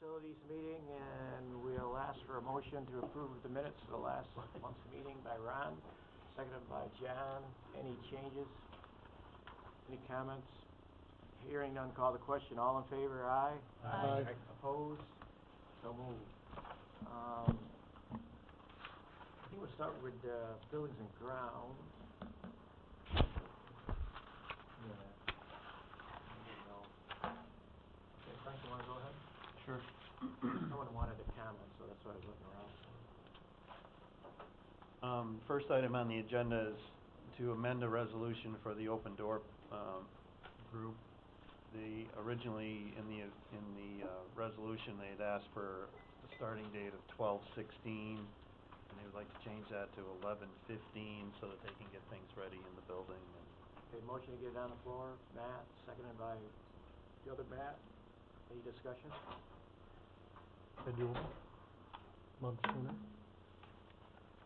Facilities meeting, and we'll ask for a motion to approve the minutes of the last month's meeting by Ron, seconded by John. Any changes? Any comments? Hearing none, call the question. All in favor, aye? Aye. Opposed? So moved. I think we'll start with buildings and grounds. Okay, Frank, you want to go ahead? Sure. No one wanted to comment, so that's why I was looking around. First item on the agenda is to amend a resolution for the open door group. Originally in the resolution they had asked for a starting date of 12/16, and they would like to change that to 11/15 so that they can get things ready in the building. Okay, motion to get it on the floor. Matt, seconded by the other Matt. Any discussion? I do. Month sooner.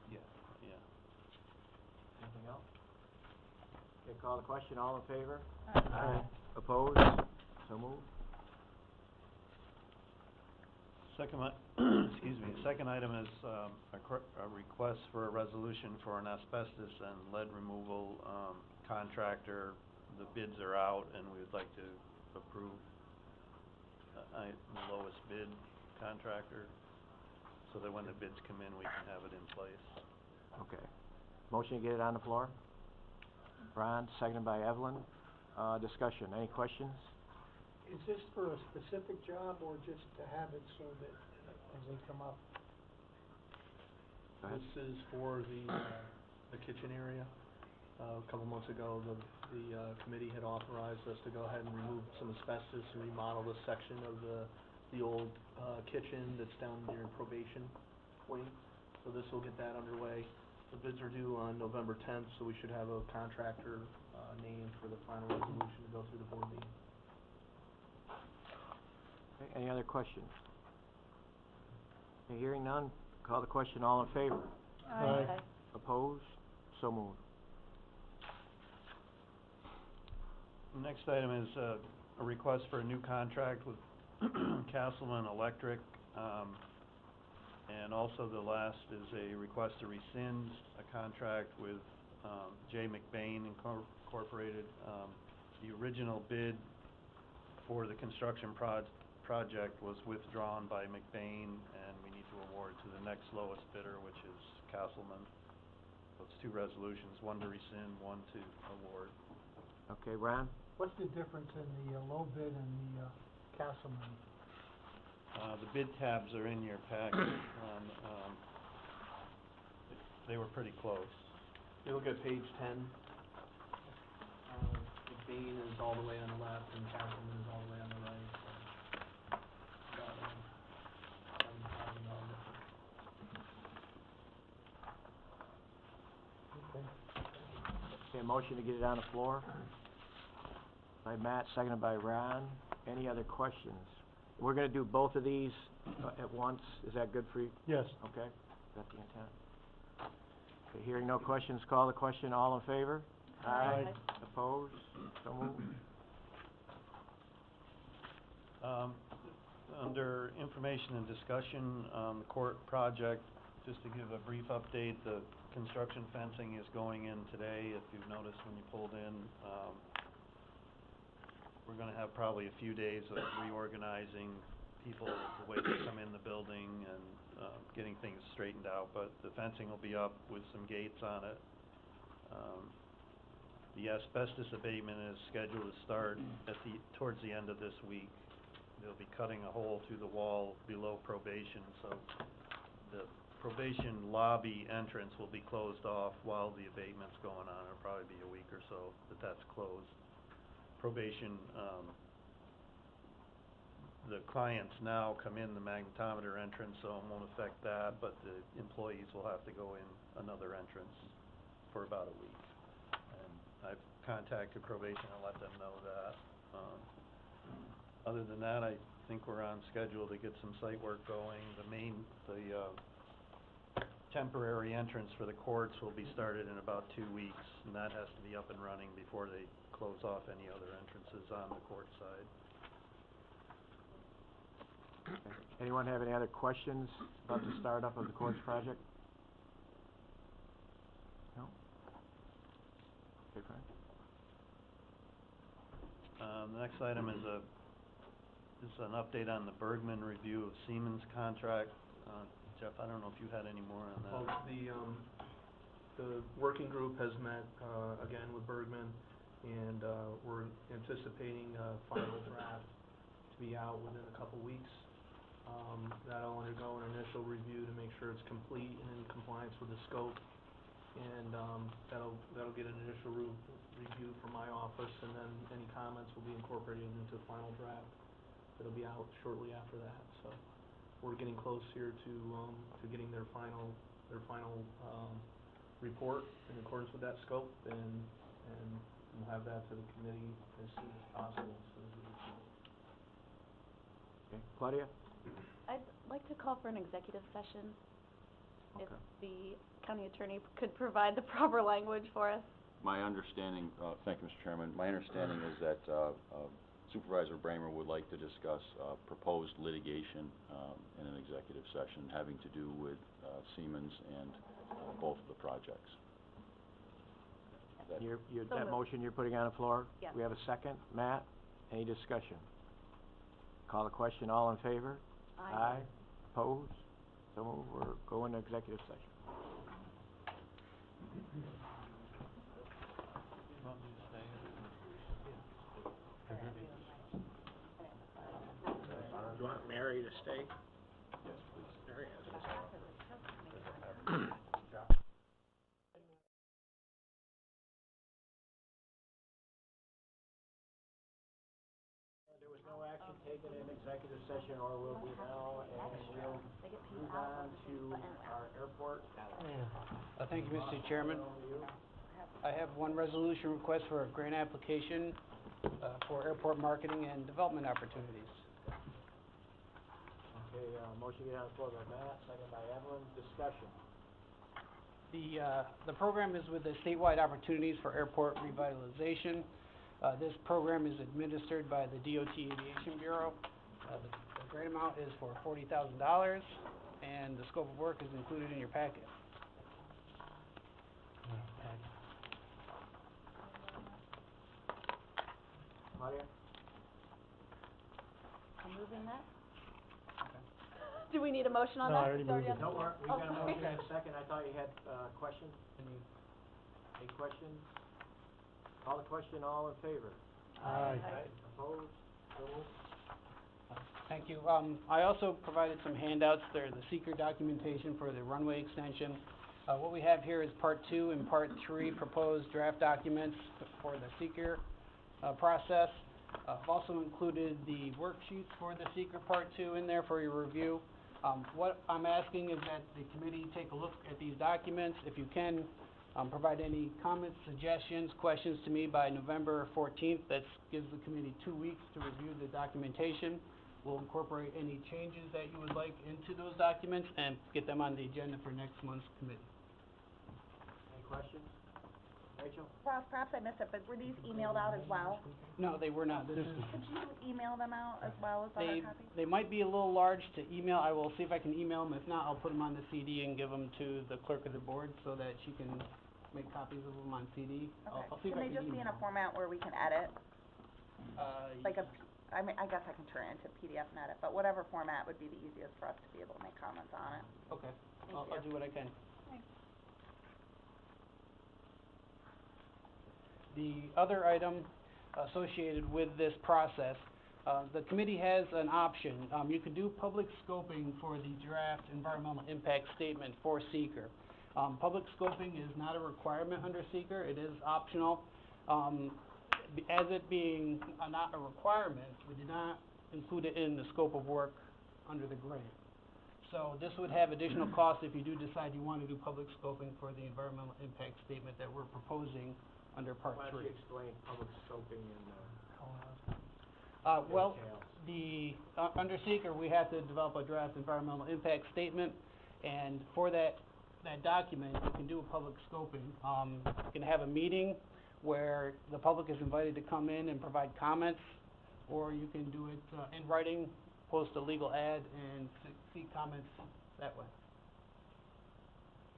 Yeah. Anything else? Okay, call the question. All in favor? Aye. Opposed? So moved. Second item is a request for a resolution for an asbestos and lead removal contractor. The bids are out, and we would like to approve the lowest bid contractor, so that when the bids come in, we can have it in place. Okay. Motion to get it on the floor. Ron, seconded by Evelyn. Discussion. Any questions? Is this for a specific job or just to have it so that as they come up? Go ahead. This is for the kitchen area. A couple months ago, the committee had authorized us to go ahead and remove some asbestos and remodel this section of the old kitchen that's down near probation wing. So this will get that underway. The bids are due on November 10th, so we should have a contractor named for the final resolution to go through the board meeting. Okay, any other questions? Okay, hearing none, call the question. All in favor? Aye. Opposed? So moved. The next item is a request for a new contract with Castleman Electric, and also the last is a request to rescind a contract with J. McBain Incorporated. The original bid for the construction project was withdrawn by McBain, and we need to award to the next lowest bidder, which is Castleman. So it's two resolutions, one to rescind, one to award. Okay, Ron? What's the difference in the low bid and the Castleman? The bid tabs are in your packet. They were pretty close. You look at page 10. McBain is all the way on the left and Castleman is all the way on the right. So about $7,000 difference. Okay. Okay, motion to get it on the floor by Matt, seconded by Ron. Any other questions? We're going to do both of these at once. Is that good for you? Yes. Okay. Is that the intent? Okay, hearing no questions, call the question. All in favor? Aye. Opposed? So moved. Under information and discussion on the court project, just to give a brief update, the construction fencing is going in today. If you've noticed when you pulled in, we're going to have probably a few days of reorganizing people, the way they come in the building, and getting things straightened out. But the fencing will be up with some gates on it. The asbestos abatement is scheduled to start towards the end of this week. They'll be cutting a hole through the wall below probation, so the probation lobby entrance will be closed off while the abatement's going on. It'll probably be a week or so that that's closed. Probation, the clients now come in the magnetometer entrance, so it won't affect that, but the employees will have to go in another entrance for about a week. And I've contacted probation and let them know that. Other than that, I think we're on schedule to get some site work going. The temporary entrance for the courts will be started in about 2 weeks, and that has to be up and running before they close off any other entrances on the court side. Okay. Anyone have any other questions about the startup of the courts project? No? Okay, Frank? The next item is an update on the Bergman review of Siemens contract. Jeff, I don't know if you had any more on that. Well, the working group has met, again with Bergman, and, we're anticipating a final draft to be out within a couple weeks. That'll undergo an initial review to make sure it's complete and in compliance with the scope. And, that'll get an initial review from my office, and then any comments will be incorporated into the final draft. It'll be out shortly after that, so we're getting close here to getting their final report in accordance with that scope, and we'll have that to the committee as soon as possible, as soon as we receive it. Okay, Claudia? I'd like to call for an executive session. If Okay. the county attorney could provide the proper language for us. My understanding, thank you, Mr. Chairman, my understanding is that Supervisor Bramer would like to discuss proposed litigation in an executive session having to do with Siemens and both of the projects. That- So that moved. motion you're putting on the floor? Yes. We have a second. Matt, any discussion? Call the question, all in favor? Aye. Opposed? So moved. We're going to executive session. You want me to stay? Do you want Mary to stay? Yes, please. Mary has to stay. There was no action taken in executive session, or will be now, and we'll move on to our airport. Thank you, Mr. Chairman. I have one resolution request for a grant application for airport marketing and development opportunities. Okay, motion get on the floor by Matt, second by Evelyn. Discussion. The program is with the statewide opportunities for airport revitalization. This program is administered by the DOT Aviation Bureau. The grant amount is for $40,000, and the scope of work is included in your packet. Claudia? I'm moving that. Do we need a motion on that? No, I already moved it. No, we got a Oh, motion sorry. and a second. I thought you had questions. Any questions? Call the question, all in favor? Aye. Opposed? So moved. Thank you. I also provided some handouts. They're the seeker documentation for the runway extension. What we have here is Part 2 and Part 3 proposed draft documents for the seeker process. I've also included the worksheets for the seeker Part 2 in there for your review. What I'm asking is that the committee take a look at these documents. If you can, provide any comments, suggestions, questions to me by November 14th. That gives the committee 2 weeks to review the documentation. We'll incorporate any changes that you would like into those documents and get them on the agenda for next month's committee. Any questions? Rachel? Ross, perhaps I missed it, but were these emailed out as well? No, they were not. This is, Could you email them out as well as other copies? they might be a little large to email. I will see if I can email them. If not, I'll put them on the CD and give them to the clerk of the board so that she can make copies of them on CD. I'll see if Can I they can just be in a email format where we can edit? them. Like I mean, I guess I can turn it into PDF and edit, but whatever format would be the easiest for us to be able to make comments on it. Okay, Thank I'll you. do what I can. Thanks. The other item associated with this process, the committee has an option. You can do public scoping for the draft environmental impact statement for seeker. Public scoping is not a requirement under seeker, it is optional. As it being not a requirement, we did not include it in the scope of work under the grant. So this would have additional costs if you do decide you want to do public scoping for the environmental impact statement that we're proposing under Part 3. Why don't you explain public scoping and Well, details? under seeker, we have to develop a draft environmental impact statement, and for that document, you can do a public scoping. You can have a meeting where the public is invited to come in and provide comments, or you can do it in writing post a legal ad and seek comments that way.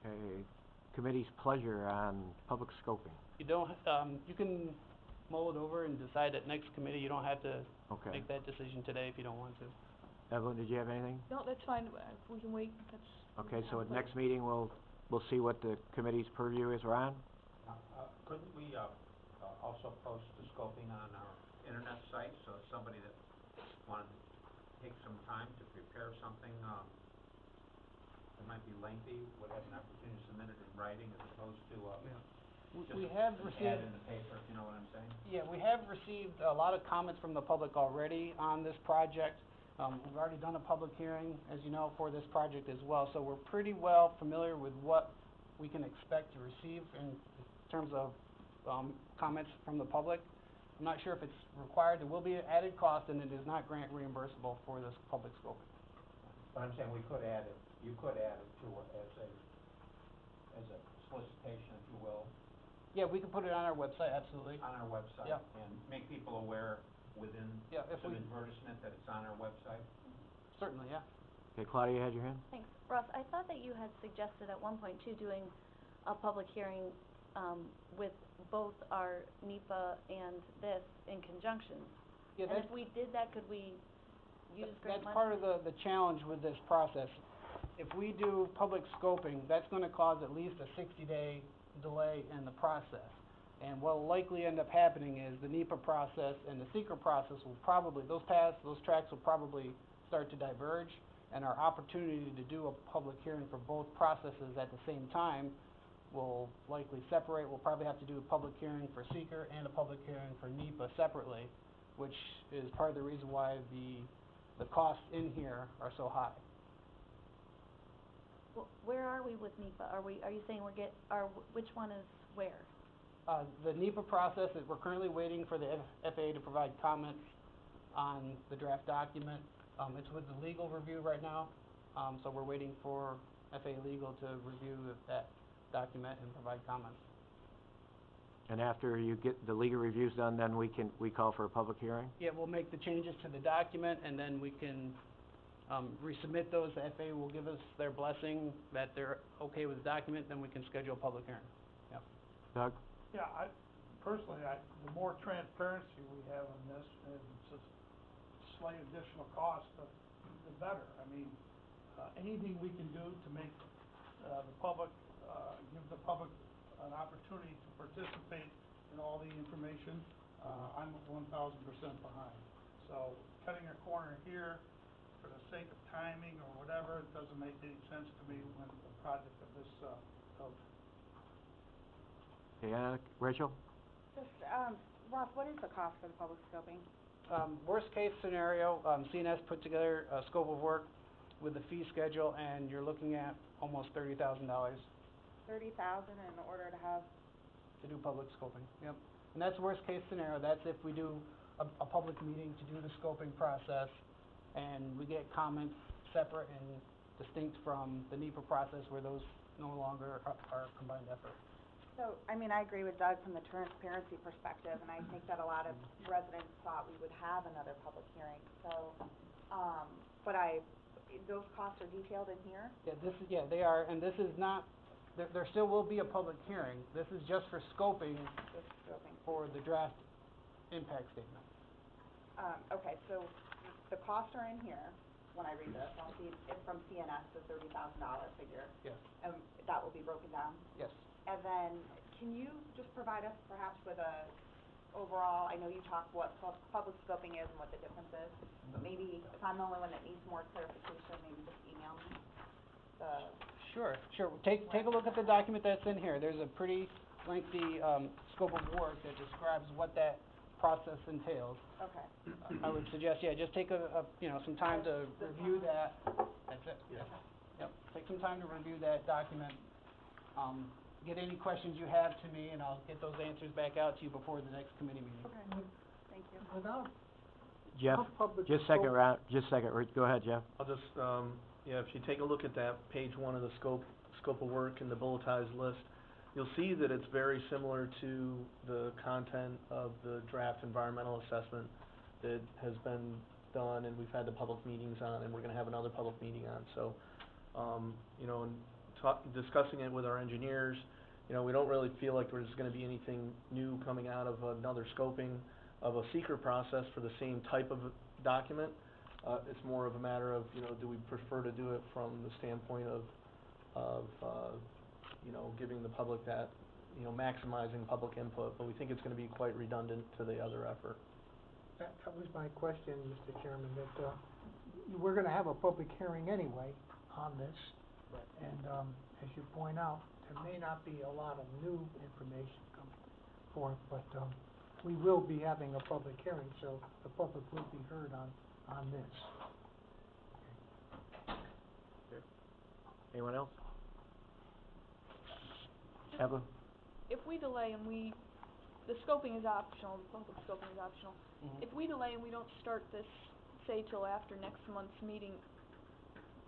Okay, committee's pleasure on public scoping. You don't, you can mull it over and decide at next committee. You don't have to Okay. make that decision today if you don't want to. Evelyn, did you have anything? No, that's fine, we can wait, that's. Okay, so at next meeting, we'll see what the committee's purview is. Ron? Couldn't we, also post the scoping on our internet site, so somebody that wanted to take some time to prepare something, that might be lengthy, would have an opportunity to submit it in writing as opposed to, We have just an received, ad in the paper, if you know what I'm saying? yeah, we have received a lot of comments from the public already on this project. We've already done a public hearing, as you know, for this project as well, so we're pretty well familiar with what we can expect to receive in terms of, comments from the public. I'm not sure if it's required. There will be an added cost, and it is not grant reimbursable for this public scoping. But I'm saying we could add it, you could add it to, as a solicitation, if you will, Yeah, we can put it on our website, absolutely. on our website. Yeah. And make people aware within Yeah, if some we, advertisement that it's on our website. certainly, yeah. Okay, Claudia, you had your hand? Thanks. Russ, I thought that you had suggested at one point too, doing a public hearing, with both our NEPA and this in conjunction. Yeah, And that's, if we did that, could we use grant that's money? part of the challenge with this process. If we do public scoping, that's gonna cause at least a 60-day delay in the process. And what'll likely end up happening is the NEPA process and the seeker process will probably, those tracks will probably start to diverge, and our opportunity to do a public hearing for both processes at the same time will likely separate. We'll probably have to do a public hearing for seeker and a public hearing for NEPA separately, which is part of the reason why the costs in here are so high. Where are we with NEPA? Are you saying which one is where? The NEPA process, is we're currently waiting for the FAA to provide comments on the draft document. It's with the legal review right now, so we're waiting for FAA legal to review that document and provide comments. And after you get the legal reviews done, then we call for a public hearing? Yeah, we'll make the changes to the document, and then we can resubmit those. The FAA will give us their blessing that they're okay with the document, then we can schedule a public hearing. Yep. Doug? Yeah, personally, the more transparency we have on this, and it's a slight additional cost, the better. I mean, anything we can do to make, the public, give the public an opportunity to participate in all the information, I'm 1,000% behind. So cutting a corner here for the sake of timing or whatever, it doesn't make any sense to me when a project of this, Okay, Rachel? Just, Ross, what is the cost for the public scoping? Worst case scenario, CNS put together a scope of work with a fee schedule, and you're looking at almost $30,000 $30,000 in order to have, to do public scoping. Yep. And that's worst case scenario. That's if we do a public meeting to do the scoping process, and we get comments separate and distinct from the NEPA process where those no longer are a combined effort. so, I mean, I agree with Doug from the transparency perspective, and I think that a lot of residents thought we would have another public hearing, so, but those costs are detailed in here? Yeah, they are, and this is not, there still will be a public hearing. This is just for scoping Just scoping. for the draft impact statement. Okay, so the costs are in here when I read this. I'll see it's from CNS, the $30,000 figure. Yes. And that will be broken down. Yes. And then, can you just provide us perhaps with a overall, I know you talked what public scoping is and what the difference is, but maybe if I'm the only one that needs more clarification, maybe just email me the, Sure. Take a look at the document that's in here. There's a pretty lengthy scope of work that describes what that process entails. okay. I would suggest, yeah, just take some time to review that. That's it. Yeah. Yep. Take some time to review that document. Get any questions you have to me, and I'll get those answers back out to you before the next committee meeting. Okay, thank you. without, Jeff? public Just a second, go ahead, Jeff. I'll just, if you take a look at that page 1 of the scope of work and the bulletized list, you'll see that it's very similar to the content of the draft environmental assessment that has been done, and we've had the public meetings on, and we're gonna have another public meeting on, so, you know, and discussing it with our engineers, you know, we don't really feel like there's gonna be anything new coming out of another scoping of a seeker process for the same type of document. It's more of a matter of, you know, do we prefer to do it from the standpoint of, you know, giving the public that, you know, maximizing public input, but we think it's gonna be quite redundant to the other effort. That was my question, Mr. Chairman, that, we're gonna have a public hearing anyway on this. And, as you point out, there may not be a lot of new information coming forth, but, we will be having a public hearing, so the public will be heard on this. Anyone else? Evelyn? If we delay and the scoping is optional, the public scoping is optional. Mhm. If we delay and we don't start this, say, till after next month's meeting,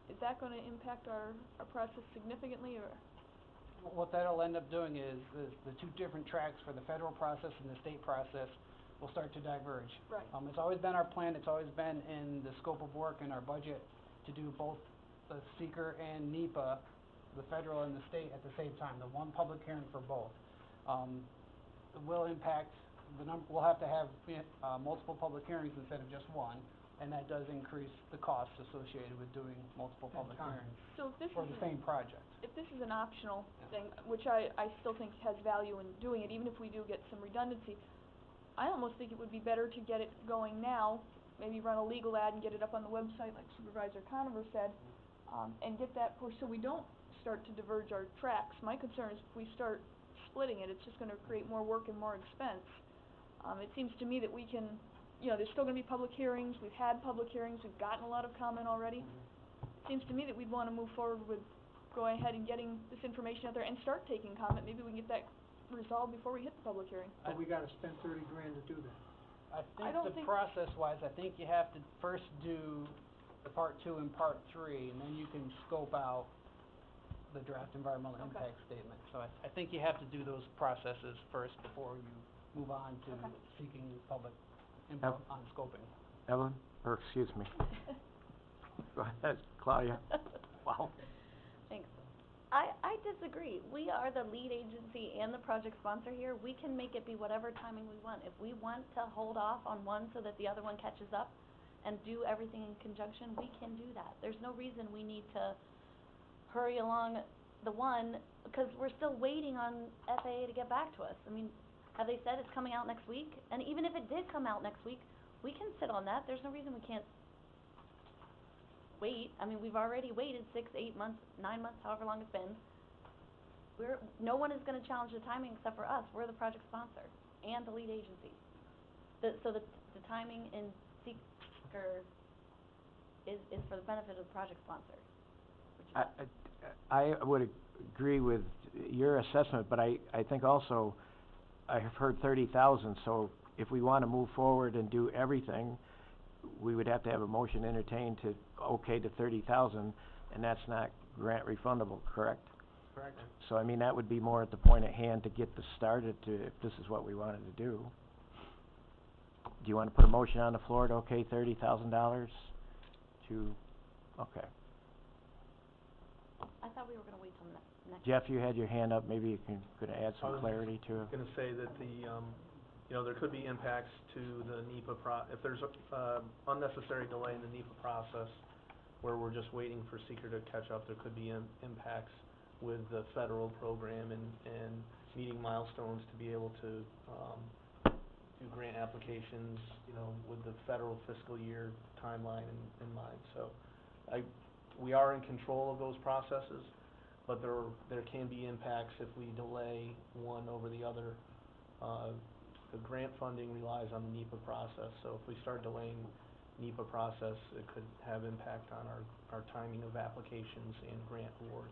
is that gonna impact our process significantly, or? What that'll end up doing is the two different tracks for the federal process and the state process will start to diverge. Right. It's always been our plan, it's always been in the scope of work in our budget to do both the seeker and NEPA, the federal and the state at the same time, the one public hearing for both. It will impact we'll have to have, multiple public hearings instead of just one, and that does increase the costs associated with doing multiple public hearings So if this for is the same project. if this is an optional thing, which I still think has value in doing it, even if we do get some redundancy, I almost think it would be better to get it going now, maybe run a legal ad and get it up on the website like Supervisor Conover said, and get that pushed so we don't start to diverge our tracks. My concern is if we start splitting it, it's just gonna create more work and more expense. It seems to me that we can, you know, there's still gonna be public hearings, we've had public hearings, we've gotten a lot of comment already. It seems to me that we'd wanna move forward with going ahead and getting this information out there and start taking comment, maybe we can get that resolved before we hit the public hearing. But we gotta spend $30 grand to do that. I think process-wise, I think you have to first do the part 2 and part 3, and then you can scope out the draft environmental Okay. impact statement. So I think you have to do those processes first before you move on to Okay. seeking public input on scoping. Evelyn? Or, excuse me. Go ahead, Claudia. Wow. Thanks. I disagree. We are the lead agency and the project sponsor here. We can make it be whatever timing we want. If we want to hold off on one so that the other one catches up and do everything in conjunction, we can do that. There's no reason we need to hurry along the one, because we're still waiting on FAA to get back to us. I mean, have they said it's coming out next week? And even if it did come out next week, we can sit on that. There's no reason we can't wait. I mean, we've already waited 6, 8 months, 9 months, however long it's been. No one is gonna challenge the timing except for us. We're the project sponsor and the lead agency. So the timing in seeker is for the benefit of the project sponsor. I would agree with your assessment, but I think also, I have heard 30,000, so if we wanna move forward and do everything, we would have to have a motion entertained to okay to 30,000, and that's not grant refundable, correct? Correct. So, I mean, that would be more at the point at hand to get this started, if this is what we wanted to do. Do you wanna put a motion on the floor to okay $30,000 to, okay. I thought we were gonna wait till next. Jeff, you had your hand up, maybe you could add some clarity to it. I was gonna say that you know, there could be impacts to the NEPA if there's unnecessary delay in the NEPA process, where we're just waiting for seeker to catch up, there could be impacts with the federal program and meeting milestones to be able to do grant applications, you know, with the federal fiscal year timeline in mind. So we are in control of those processes, but there can be impacts if we delay one over the other. The grant funding relies on the NEPA process, so if we start delaying NEPA process, it could have impact on our timing of applications and grant awards.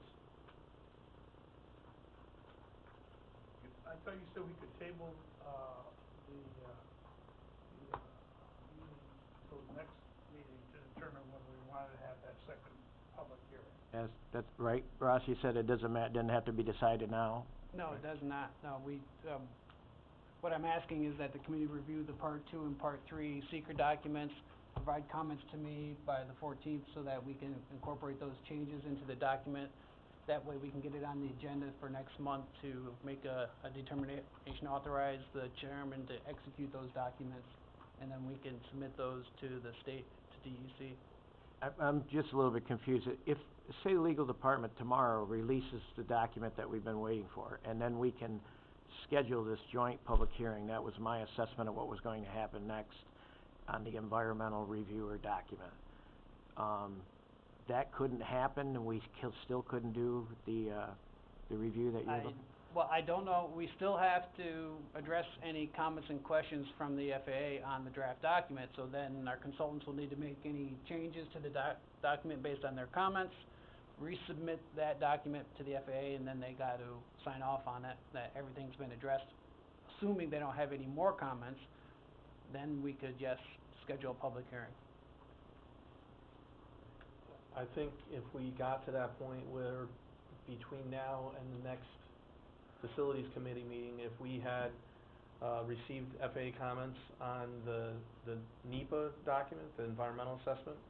I thought you said we could table, the meeting till the next meeting to determine whether we wanted to have that second public hearing. That's right, Ross, you said it doesn't have to be decided now. No, it does not. No, what I'm asking is that the committee review the part 2 and part 3 seeker documents, provide comments to me by the 14th so that we can incorporate those changes into the document. That way we can get it on the agenda for next month to make a determination, authorize the chairman to execute those documents, and then we can submit those to the state, to DEC. I'm just a little bit confused. If, say, the legal department tomorrow releases the document that we've been waiting for, and then we can schedule this joint public hearing, that was my assessment of what was going to happen next on the environmental reviewer document. That couldn't happen, and we still couldn't do the review that you're looking? Well, I don't know. We still have to address any comments and questions from the FAA on the draft document, so then our consultants will need to make any changes to the document based on their comments, resubmit that document to the FAA, and then they got to sign off on it, that everything's been addressed. Assuming they don't have any more comments, then we could just schedule a public hearing. I think if we got to that point where between now and the next Facilities Committee meeting, if we had received FAA comments on the NEPA document, the environmental assessment,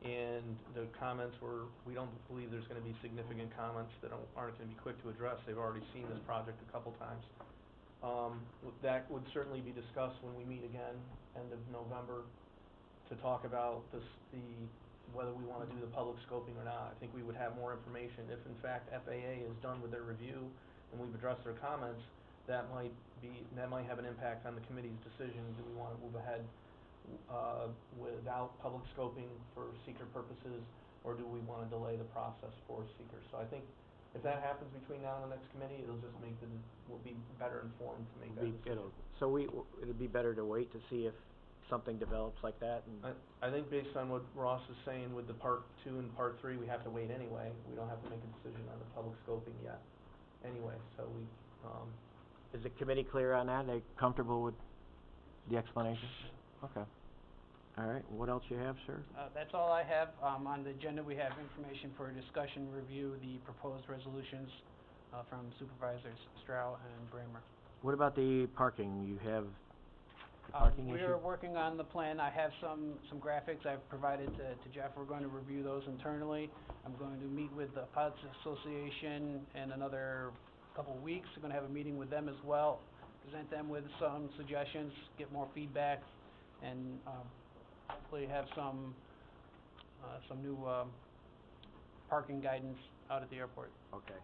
and the comments were, we don't believe there's gonna be significant comments that aren't gonna be quick to address. They've already seen this project a couple times. That would certainly be discussed when we meet again, end of November, to talk about whether we wanna do the public scoping or not. I think we would have more information if in fact FAA is done with their review and we've addressed their comments. That might have an impact on the committee's decision. Do we wanna move ahead without public scoping for seeker purposes, or do we wanna delay the process for seekers? So I think if that happens between now and the next committee, we'll be better informed to make that decision. It'd be better to wait to see if something develops like that, and I think based on what Ross is saying with the part 2 and part 3, we have to wait anyway. We don't have to make a decision on the public scoping yet anyway, so we, is the committee clear on that? Are they comfortable with the explanation? Okay. All right, what else you have, sir? That's all I have. On the agenda, we have information for discussion, review, the proposed resolutions from Supervisors Strauss and Bramer. What about the parking? You have the parking issue? We are working on the plan. I have some graphics I've provided to Jeff. We're going to review those internally. I'm going to meet with the Pilots Association in another couple of weeks. We're going to have a meeting with them as well, present them with some suggestions, get more feedback, and hopefully have some new parking guidance out at the airport. Okay.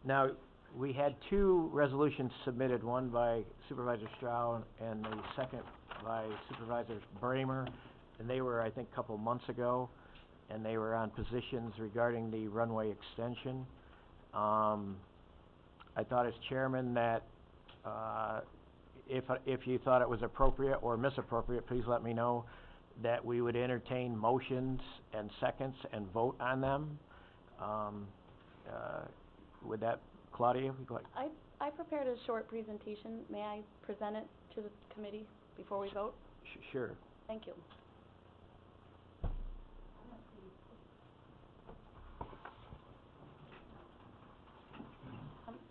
Now, we had 2 resolutions submitted, one by Supervisor Strauss and the second by Supervisor Bramer, and they were, I think, a couple months ago, and they were on positions regarding the runway extension. I thought as chairman that if you thought it was appropriate or misappropriate, please let me know, that we would entertain motions and seconds and vote on them. Would that, Claudia, would you like? I prepared a short presentation. May I present it to the committee before we vote? Sure. Thank you.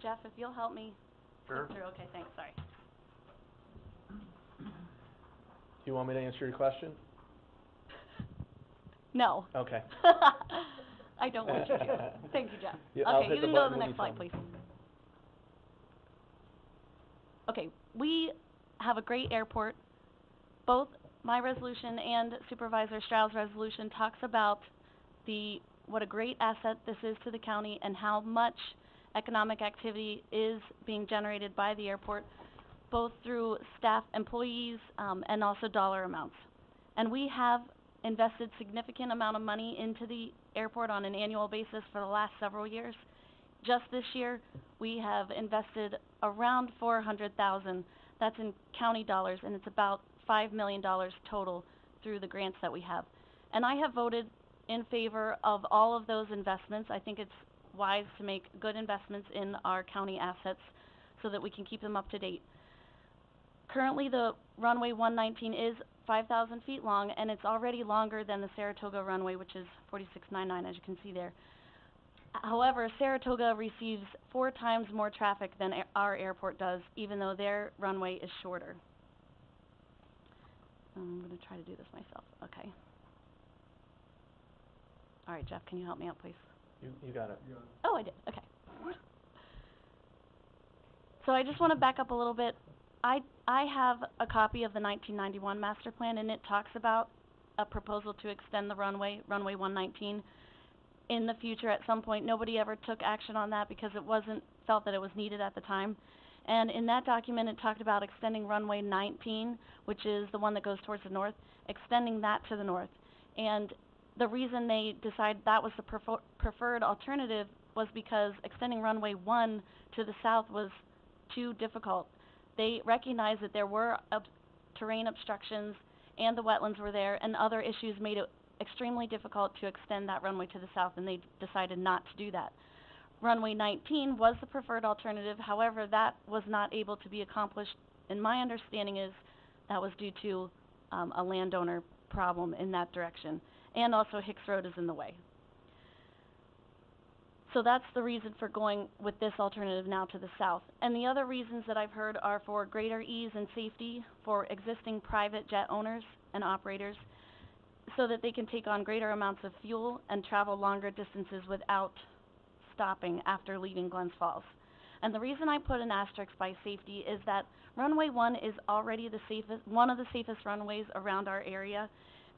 Jeff, if you'll help me. Sure. Through. Okay, thanks, sorry. Do you want me to answer your question? No. Okay. I don't want you to. Thank you, Jeff. Yeah, Okay, you can go to the next slide, please. Okay, we have a great airport. Both my resolution and Supervisor Strauss' resolution talks about what a great asset this is to the county and how much economic activity is being generated by the airport, both through staff, employees, and also dollar amounts. And we have invested significant amount of money into the airport on an annual basis for the last several years. Just this year, we have invested around $400,000. That's in county dollars, and it's about $5 million total through the grants that we have. And I have voted in favor of all of those investments. I think it's wise to make good investments in our county assets so that we can keep them up to date. Currently, the runway 119 is 5,000 feet long, and it's already longer than the Saratoga runway, which is 4699, as you can see there. However, Saratoga receives 4 times more traffic than our airport does, even though their runway is shorter. I'm going to try to do this myself. Okay. All right, Jeff, can you help me out, please? You got it. Oh, I did, okay. So I just wanna back up a little bit. I have a copy of the 1991 master plan, and it talks about a proposal to extend the runway 119. In the future, at some point, nobody ever took action on that because it wasn't felt that it was needed at the time. And in that document, it talked about extending runway 19, which is the one that goes towards the north, extending that to the north. And the reason they decided that was the preferred alternative was because extending runway 1 to the south was too difficult. They recognized that there were terrain obstructions and the wetlands were there, and other issues made it extremely difficult to extend that runway to the south, and they decided not to do that. Runway 19 was the preferred alternative, however, that was not able to be accomplished, and my understanding is that was due to a landowner problem in that direction, and also Hicks Road is in the way. So that's the reason for going with this alternative now to the south. And the other reasons that I've heard are for greater ease and safety for existing private jet owners and operators, so that they can take on greater amounts of fuel and travel longer distances without stopping after leaving Glens Falls. And the reason I put an asterisk by safety is that runway 1 is already the safest, one of the safest runways around our area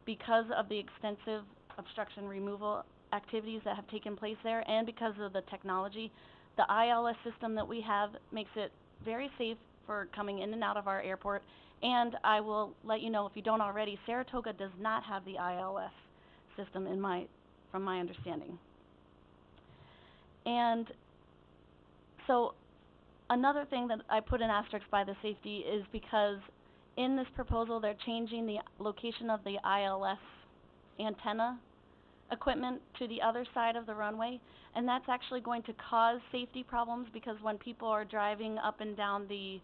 because of the extensive obstruction removal activities that have taken place there, and because of the technology. The ILS system that we have makes it very safe for coming in and out of our airport, and I will let you know, if you don't already, Saratoga does not have the ILS system from my understanding. And so another thing that I put an asterisk by the safety is because in this proposal they're changing the location of the ILS antenna equipment to the other side of the runway, and that's actually going to cause safety problems because when people are driving up and down the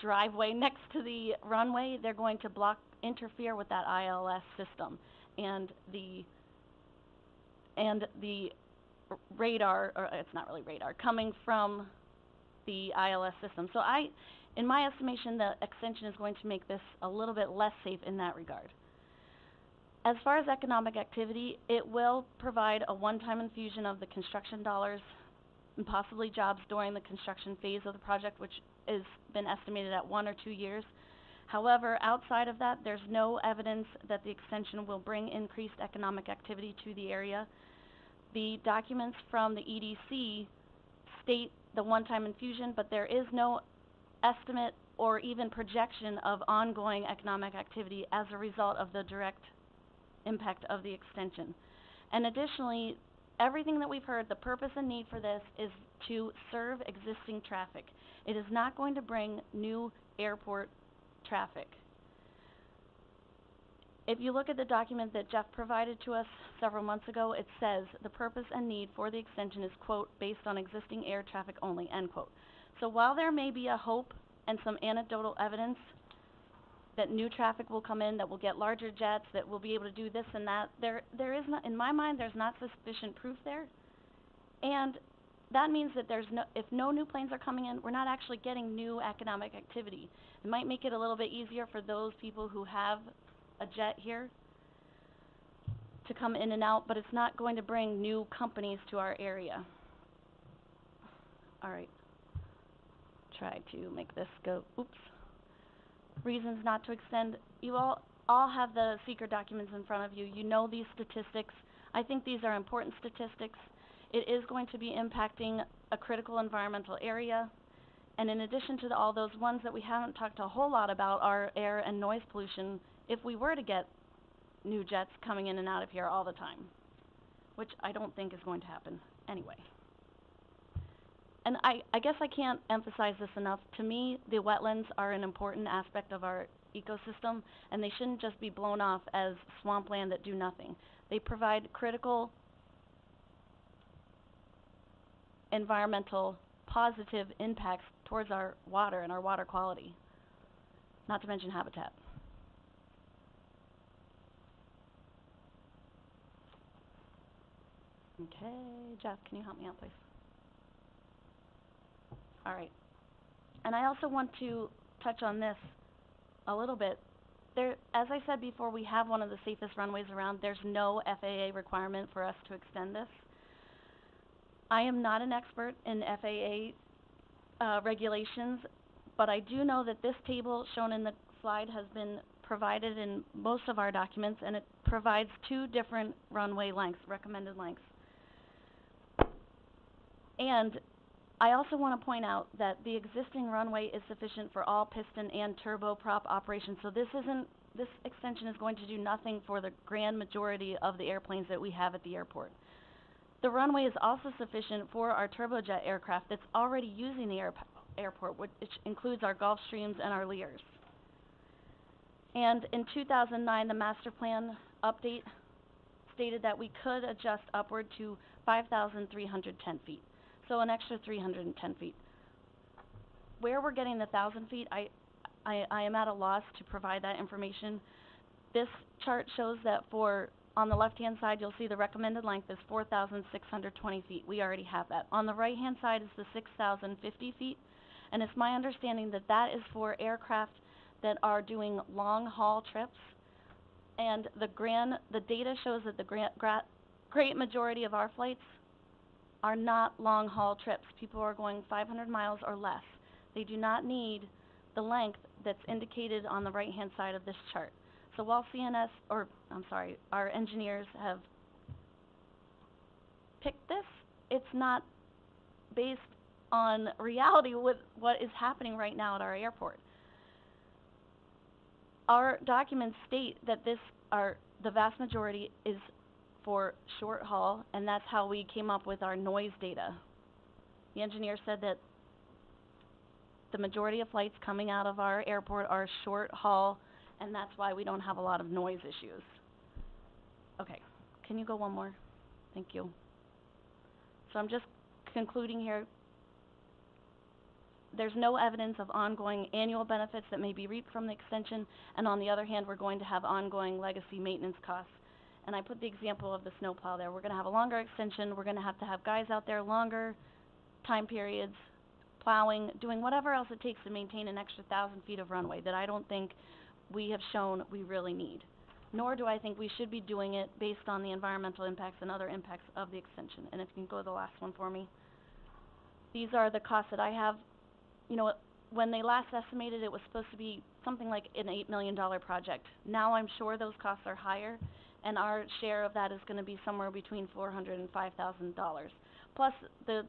driveway next to the runway, they're going to interfere with that ILS system and the radar, or it's not really radar, coming from the ILS system. So in my estimation, the extension is going to make this a little bit less safe in that regard. As far as economic activity, it will provide a one-time infusion of the construction dollars and possibly jobs during the construction phase of the project, which has been estimated at 1 or 2 years. However, outside of that, there's no evidence that the extension will bring increased economic activity to the area. The documents from the EDC state the one-time infusion, but there is no estimate or even projection of ongoing economic activity as a result of the direct impact of the extension. And additionally, everything that we've heard, the purpose and need for this is to serve existing traffic. It is not going to bring new airport traffic. If you look at the document that Jeff provided to us several months ago, it says the purpose and need for the extension is, quote, based on existing air traffic only, end quote. So while there may be a hope and some anecdotal evidence that new traffic will come in, that will get larger jets, that will be able to do this and that, there is not, in my mind, there's not sufficient proof there. And that means that if no new planes are coming in, we're not actually getting new economic activity. It might make it a little bit easier for those people who have a jet here to come in and out, but it's not going to bring new companies to our area. All right. Try to make this go, oops. Reasons not to extend. You all have the secret documents in front of you. You know these statistics. I think these are important statistics. It is going to be impacting a critical environmental area. And in addition to all those ones that we haven't talked a whole lot about are air and noise pollution, if we were to get new jets coming in and out of here all the time, which I don't think is going to happen anyway. And I guess I can't emphasize this enough. To me, the wetlands are an important aspect of our ecosystem, and they shouldn't just be blown off as swampland that do nothing. They provide critical environmental positive impacts towards our water and our water quality, not to mention habitat. Okay, Jeff, can you help me out, please? All right. And I also want to touch on this a little bit. there, as I said before, we have one of the safest runways around. There's no FAA requirement for us to extend this. I am not an expert in FAA regulations, but I do know that this table shown in the slide has been provided in most of our documents, and it provides two different runway lengths, recommended lengths. And I also want to point out that the existing runway is sufficient for all piston and turboprop operations, so this extension is going to do nothing for the grand majority of the airplanes that we have at the airport. The runway is also sufficient for our turbojet aircraft that's already using the airport, which includes our Gulfstreams and our Lears. And in 2009, the master plan update stated that we could adjust upward to 5,310 feet, so an extra 310 feet. Where we're getting the 1,000 feet, I am at a loss to provide that information. This chart shows that on the left-hand side, you'll see the recommended length is 4,620 feet. We already have that. On the right-hand side is the 6,050 feet, and it's my understanding that that is for aircraft that are doing long-haul trips, and the data shows that the great majority of our flights are not long-haul trips. People are going 500 miles or less. They do not need the length that's indicated on the right-hand side of this chart. So while our engineers have picked this, it's not based on reality with what is happening right now at our airport. Our documents state that the vast majority is for short haul, and that's how we came up with our noise data. The engineer said that the majority of flights coming out of our airport are short haul, and that's why we don't have a lot of noise issues. Okay, can you go one more? Thank you. So I'm just concluding here. There's no evidence of ongoing annual benefits that may be reaped from the extension, and on the other hand, we're going to have ongoing legacy maintenance costs. And I put the example of the snowplow there. We're going to have a longer extension. We're going to have guys out there longer time periods, plowing, doing whatever else it takes to maintain an extra 1,000 feet of runway that I don't think we have shown we really need. Nor do I think we should be doing it based on the environmental impacts and other impacts of the extension. And if you can go to the last one for me. These are the costs that I have. You know, when they last estimated, it was supposed to be something like an $8 million project. Now I'm sure those costs are higher, and our share of that is going to be somewhere between $400,000 and $5,000. Plus, the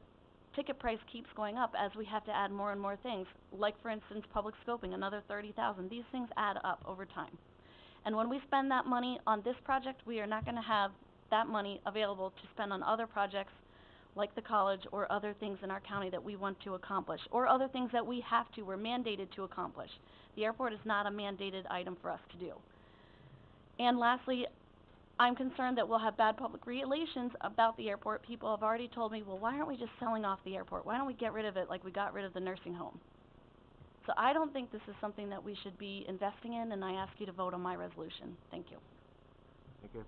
ticket price keeps going up as we have to add more and more things, like, for instance, public scoping, another $30,000. These things add up over time. And when we spend that money on this project, we are not going to have that money available to spend on other projects like the college or other things in our county that we want to accomplish, or other things that we're mandated to accomplish. The airport is not a mandated item for us to do. And lastly, I'm concerned that we'll have bad public relations about the airport. People have already told me, well, why aren't we just selling off the airport? Why don't we get rid of it like we got rid of the nursing home? So I don't think this is something that we should be investing in, and I ask you to vote on my resolution. Thank you. Thank you.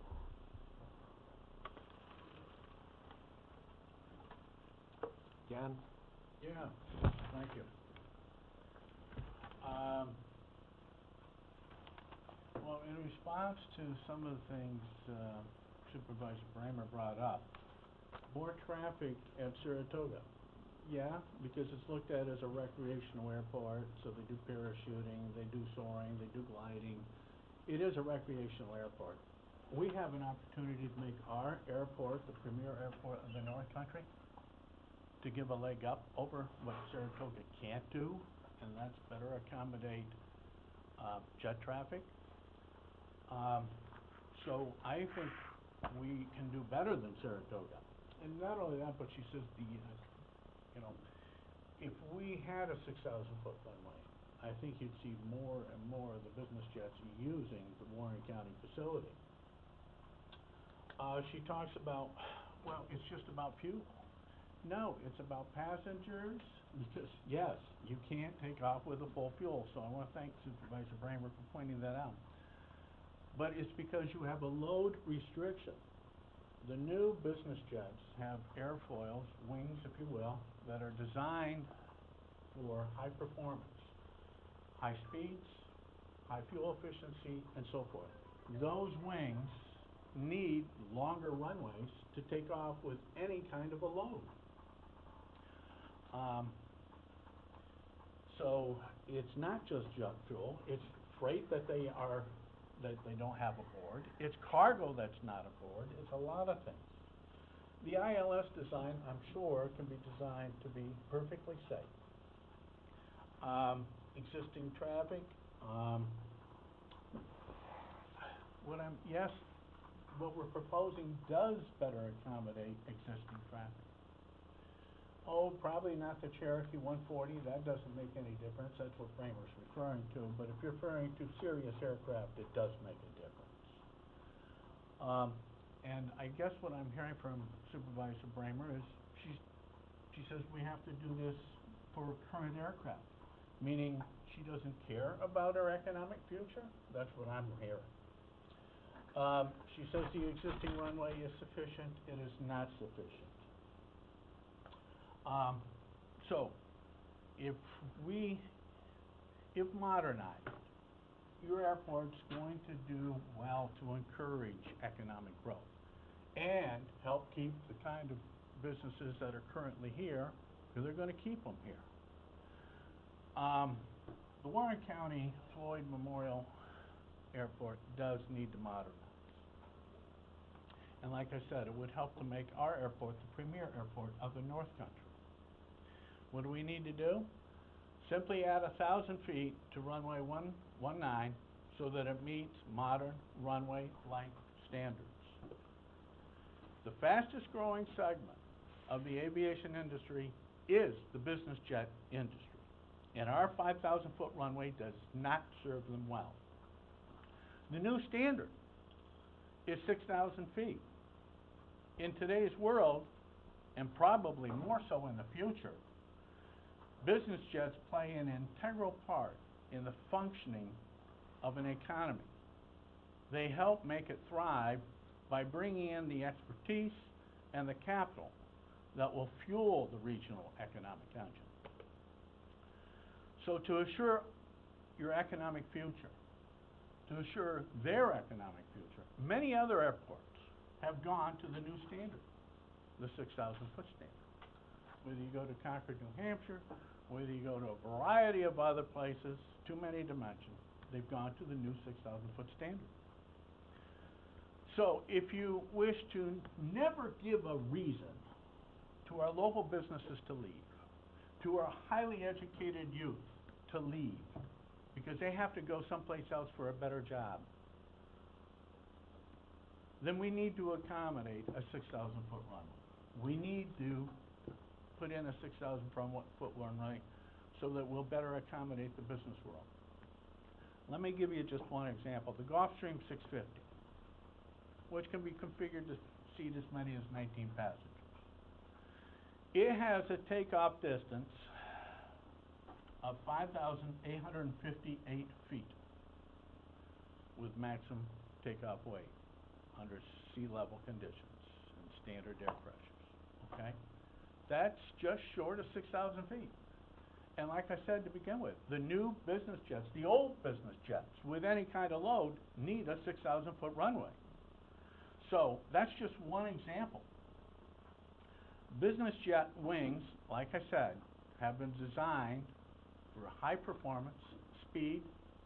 John? Yeah, thank you. Well, in response to some of the things Supervisor Bramer brought up, more traffic at Saratoga. Yeah, because it's looked at as a recreational airport, so they do parachuting, they do soaring, they do gliding. It is a recreational airport. We have an opportunity to make our airport the premier airport of the North Country, to give a leg up over what Saratoga can't do, and that's better accommodate jet traffic. So I think we can do better than Saratoga. And not only that, but she says if we had a 6,000-foot runway, I think you'd see more and more of the business jets using the Warren County facility. She talks about, well, it's just about fuel. No, it's about passengers, because, yes, you can't take off with a full fuel, so I want to thank Supervisor Bramer for pointing that out. But it's because you have a load restriction. The new business jets have airfoils, wings, if you will, that are designed for high performance, high speeds, high fuel efficiency, and so forth. Those wings need longer runways to take off with any kind of a load. So it's not just jet fuel, it's freight that they don't have aboard, it's cargo that's not aboard, it's a lot of things. The ILS design, I'm sure, can be designed to be perfectly safe. Existing traffic, what we're proposing does better accommodate existing traffic. Oh, probably not the Cherokee 140, that doesn't make any difference, that's what Bramer's referring to, but if you're referring to serious aircraft, it does make a difference. And I guess what I'm hearing from Supervisor Bramer is, she says we have to do this for current aircraft, meaning she doesn't care about our economic future? That's what I'm hearing. She says the existing runway is sufficient, it is not sufficient. So, if modernized, your airport's going to do well to encourage economic growth and help keep the kind of businesses that are currently here, because they're going to keep them here. The Warren County Floyd Memorial Airport does need to modernize. And like I said, it would help to make our airport the premier airport of the North Country. What do we need to do? Simply add 1,000 feet to runway 119 so that it meets modern runway-like standards. The fastest growing segment of the aviation industry is the business jet industry, and our 5,000-foot runway does not serve them well. The new standard is 6,000 feet. In today's world, and probably more so in the future, business jets play an integral part in the functioning of an economy. They help make it thrive by bringing in the expertise and the capital that will fuel the regional economic engine. So to assure your economic future, to assure their economic future, many other airports have gone to the new standard, the 6,000-foot standard. Whether you go to Concord, New Hampshire, whether you go to a variety of other places, too many to mention, they've gone to the new 6,000-foot standard. So if you wish to never give a reason to our local businesses to leave, to our highly educated youth to leave, because they have to go someplace else for a better job, then we need to accommodate a 6,000-foot runway. We need to put in a 6,000-foot runway so that we'll better accommodate the business world. Let me give you just one example. The Gulfstream 650, which can be configured to seat as many as 19 passengers. It has a takeoff distance of 5,858 feet with maximum takeoff weight under sea level conditions and standard air pressures, okay? That's just short of 6,000 feet. And like I said to begin with, the new business jets, the old business jets with any kind of load need a 6,000-foot runway. So that's just one example. Business jet wings, like I said, have been designed for high performance, speed,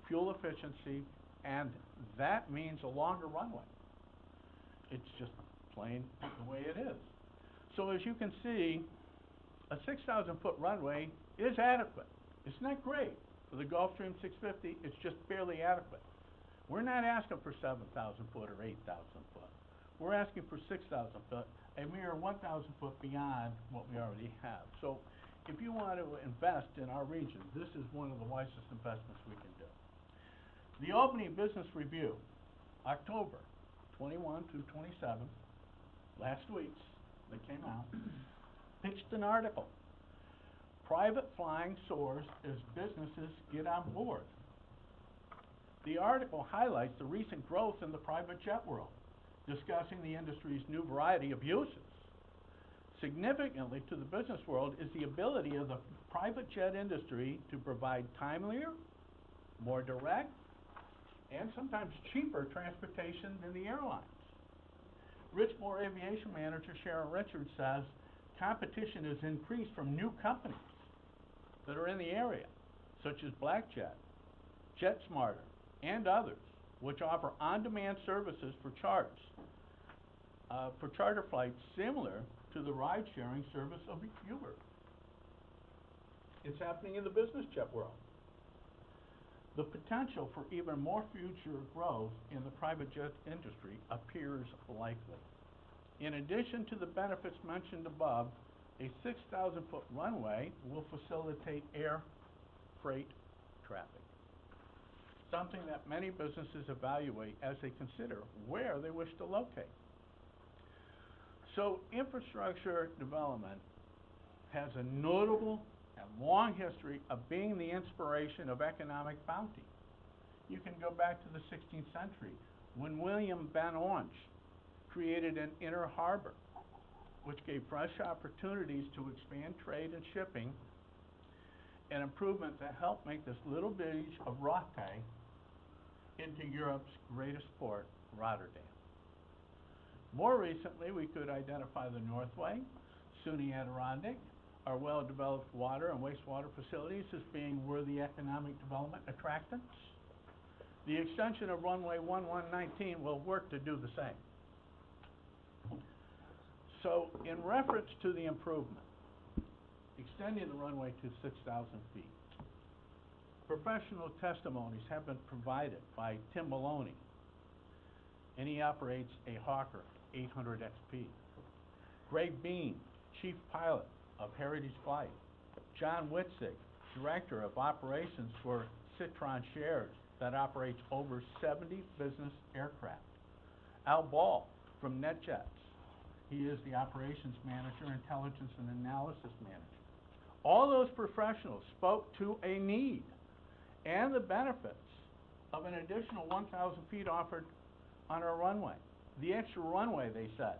fuel efficiency, and that means a longer runway. It's just plain the way it is. So as you can see, a 6,000-foot runway is adequate. It's not great. For the Gulfstream 650, it's just barely adequate. We're not asking for 7,000 foot or 8,000 foot. We're asking for 6,000 foot, a mere 1,000 foot beyond what we already have. So if you want to invest in our region, this is one of the wisest investments we can do. The Albany Business Review, October 21 through 27, last week's, that came out, pitched an article. Private flying soars as businesses get on board. The article highlights the recent growth in the private jet world, discussing the industry's new variety of uses. Significantly to the business world is the ability of the private jet industry to provide timelier, more direct, and sometimes cheaper transportation than the airlines. Richmore Aviation Manager Sharon Richards says competition has increased from new companies that are in the area, such as Blackjet, JetSmarter, and others, which offer on-demand services for charter flights similar to the ride-sharing service of Uber. It's happening in the business jet world. The potential for even more future growth in the private jet industry appears likely. In addition to the benefits mentioned above, a 6,000-foot runway will facilitate air freight traffic, something that many businesses evaluate as they consider where they wish to locate. So infrastructure development has a notable and long history of being the inspiration of economic bounty. You can go back to the 16th century when William Van Ornge created an inner harbor, which gave fresh opportunities to expand trade and shipping, an improvement that helped make this little village of Rotterdam into Europe's greatest port, Rotterdam. More recently, we could identify the Northway, SUNY Adirondack, our well-developed water and wastewater facilities as being worthy economic development attractants. The extension of runway 1119 will work to do the same. So, in reference to the improvement, extending the runway to 6,000 feet, professional testimonies have been provided by Tim Maloney, and he operates a Hawker 800 XP. Greg Bean, Chief Pilot of Heritage Flight. John Witzig, Director of Operations for Citron Shares that operates over 70 business aircraft. Al Ball from NetJets. He is the Operations Manager, Intelligence and Analysis Manager. All those professionals spoke to a need and the benefits of an additional 1,000 feet offered on our runway. The extra runway, they said,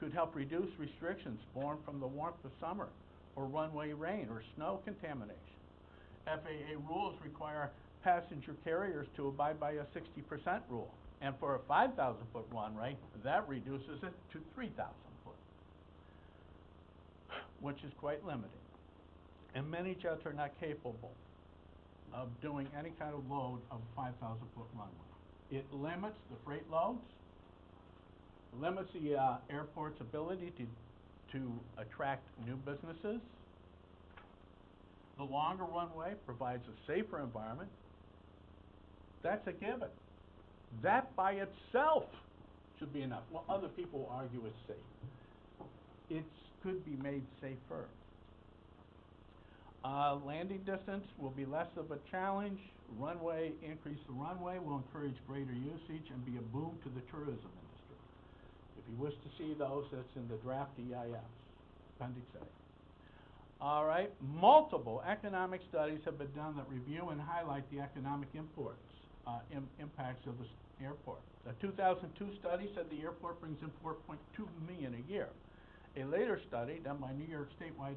could help reduce restrictions born from the warmth of summer or runway rain or snow contamination. FAA rules require passenger carriers to abide by a 60% rule. And for a 5,000-foot runway, that reduces it to 3,000 foot, which is quite limiting. And many jets are not capable of doing any kind of load of a 5,000-foot runway. It limits the freight loads, limits the airport's ability to attract new businesses. The longer runway provides a safer environment. That's a given. That by itself should be enough. Well, other people argue it's safe. It could be made safer. Landing distance will be less of a challenge. Increase the runway will encourage greater usage and be a boom to the tourism industry. If you wish to see those, that's in the draft EIS, Appendix A. All right, multiple economic studies have been done that review and highlight the economic impacts of the airport. A 2002 study said the airport brings in $4.2 million a year. A later study done by New York Statewide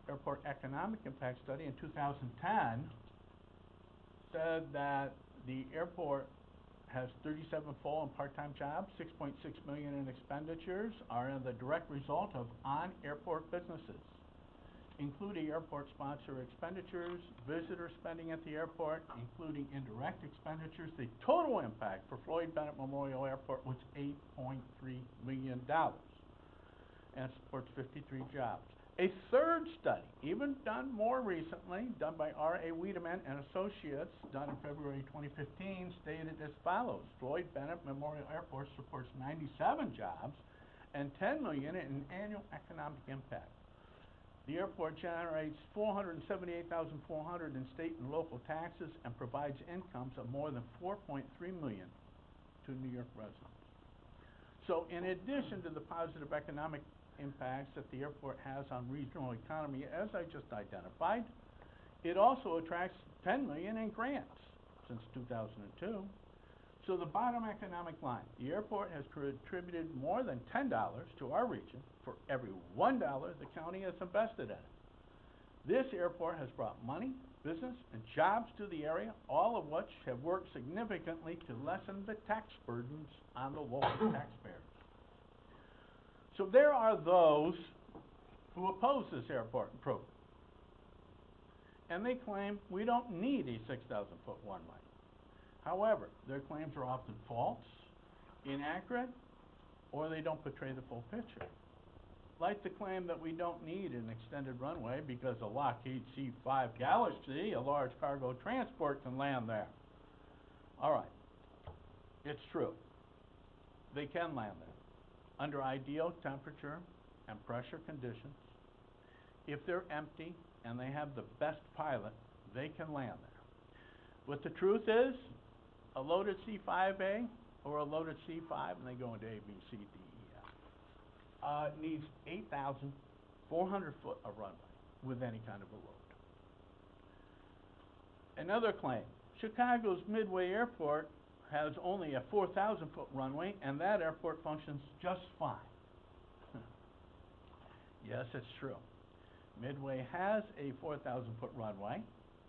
Airport Economic Impact Study in 2010 said that the airport has 37 full and part-time jobs, 6.6 million in expenditures are the direct result of on-airport businesses, including airport sponsor expenditures, visitor spending at the airport, including indirect expenditures. The total impact for Floyd Bennett Memorial Airport was $8.3 million and supports 53 jobs. A third study, even done more recently, done by R.A. Wiedemann and Associates, done in February 2015, stated as follows. Floyd Bennett Memorial Airport supports 97 jobs and $10 million in annual economic impact. The airport generates $478,400 in state and local taxes and provides incomes of more than $4.3 million to New York residents. So in addition to the positive economic impacts that the airport has on regional economy, as I just identified, it also attracts $10 million in grants since 2002. So the bottom economic line, the airport has contributed more than $10 to our region for every $1 the county has invested in it. This airport has brought money, business, and jobs to the area, all of which have worked significantly to lessen the tax burdens on the local taxpayers. So there are those who oppose this airport improvement. And they claim we don't need a 6,000-foot runway. However, their claims are often false, inaccurate, or they don't portray the full picture. Like the claim that we don't need an extended runway because a Lockheed C-5 Galaxy, a large cargo transport, can land there. All right, it's true. They can land there under ideal temperature and pressure conditions. If they're empty and they have the best pilot, they can land there. But the truth is, a loaded C-5A or a loaded C-5, and they go into A, B, C, D, E, F, needs 8,400 foot of runway with any kind of a load. Another claim, Chicago's Midway Airport has only a 4,000 foot runway, and that airport functions just fine. Yes, it's true. Midway has a 4,000 foot runway,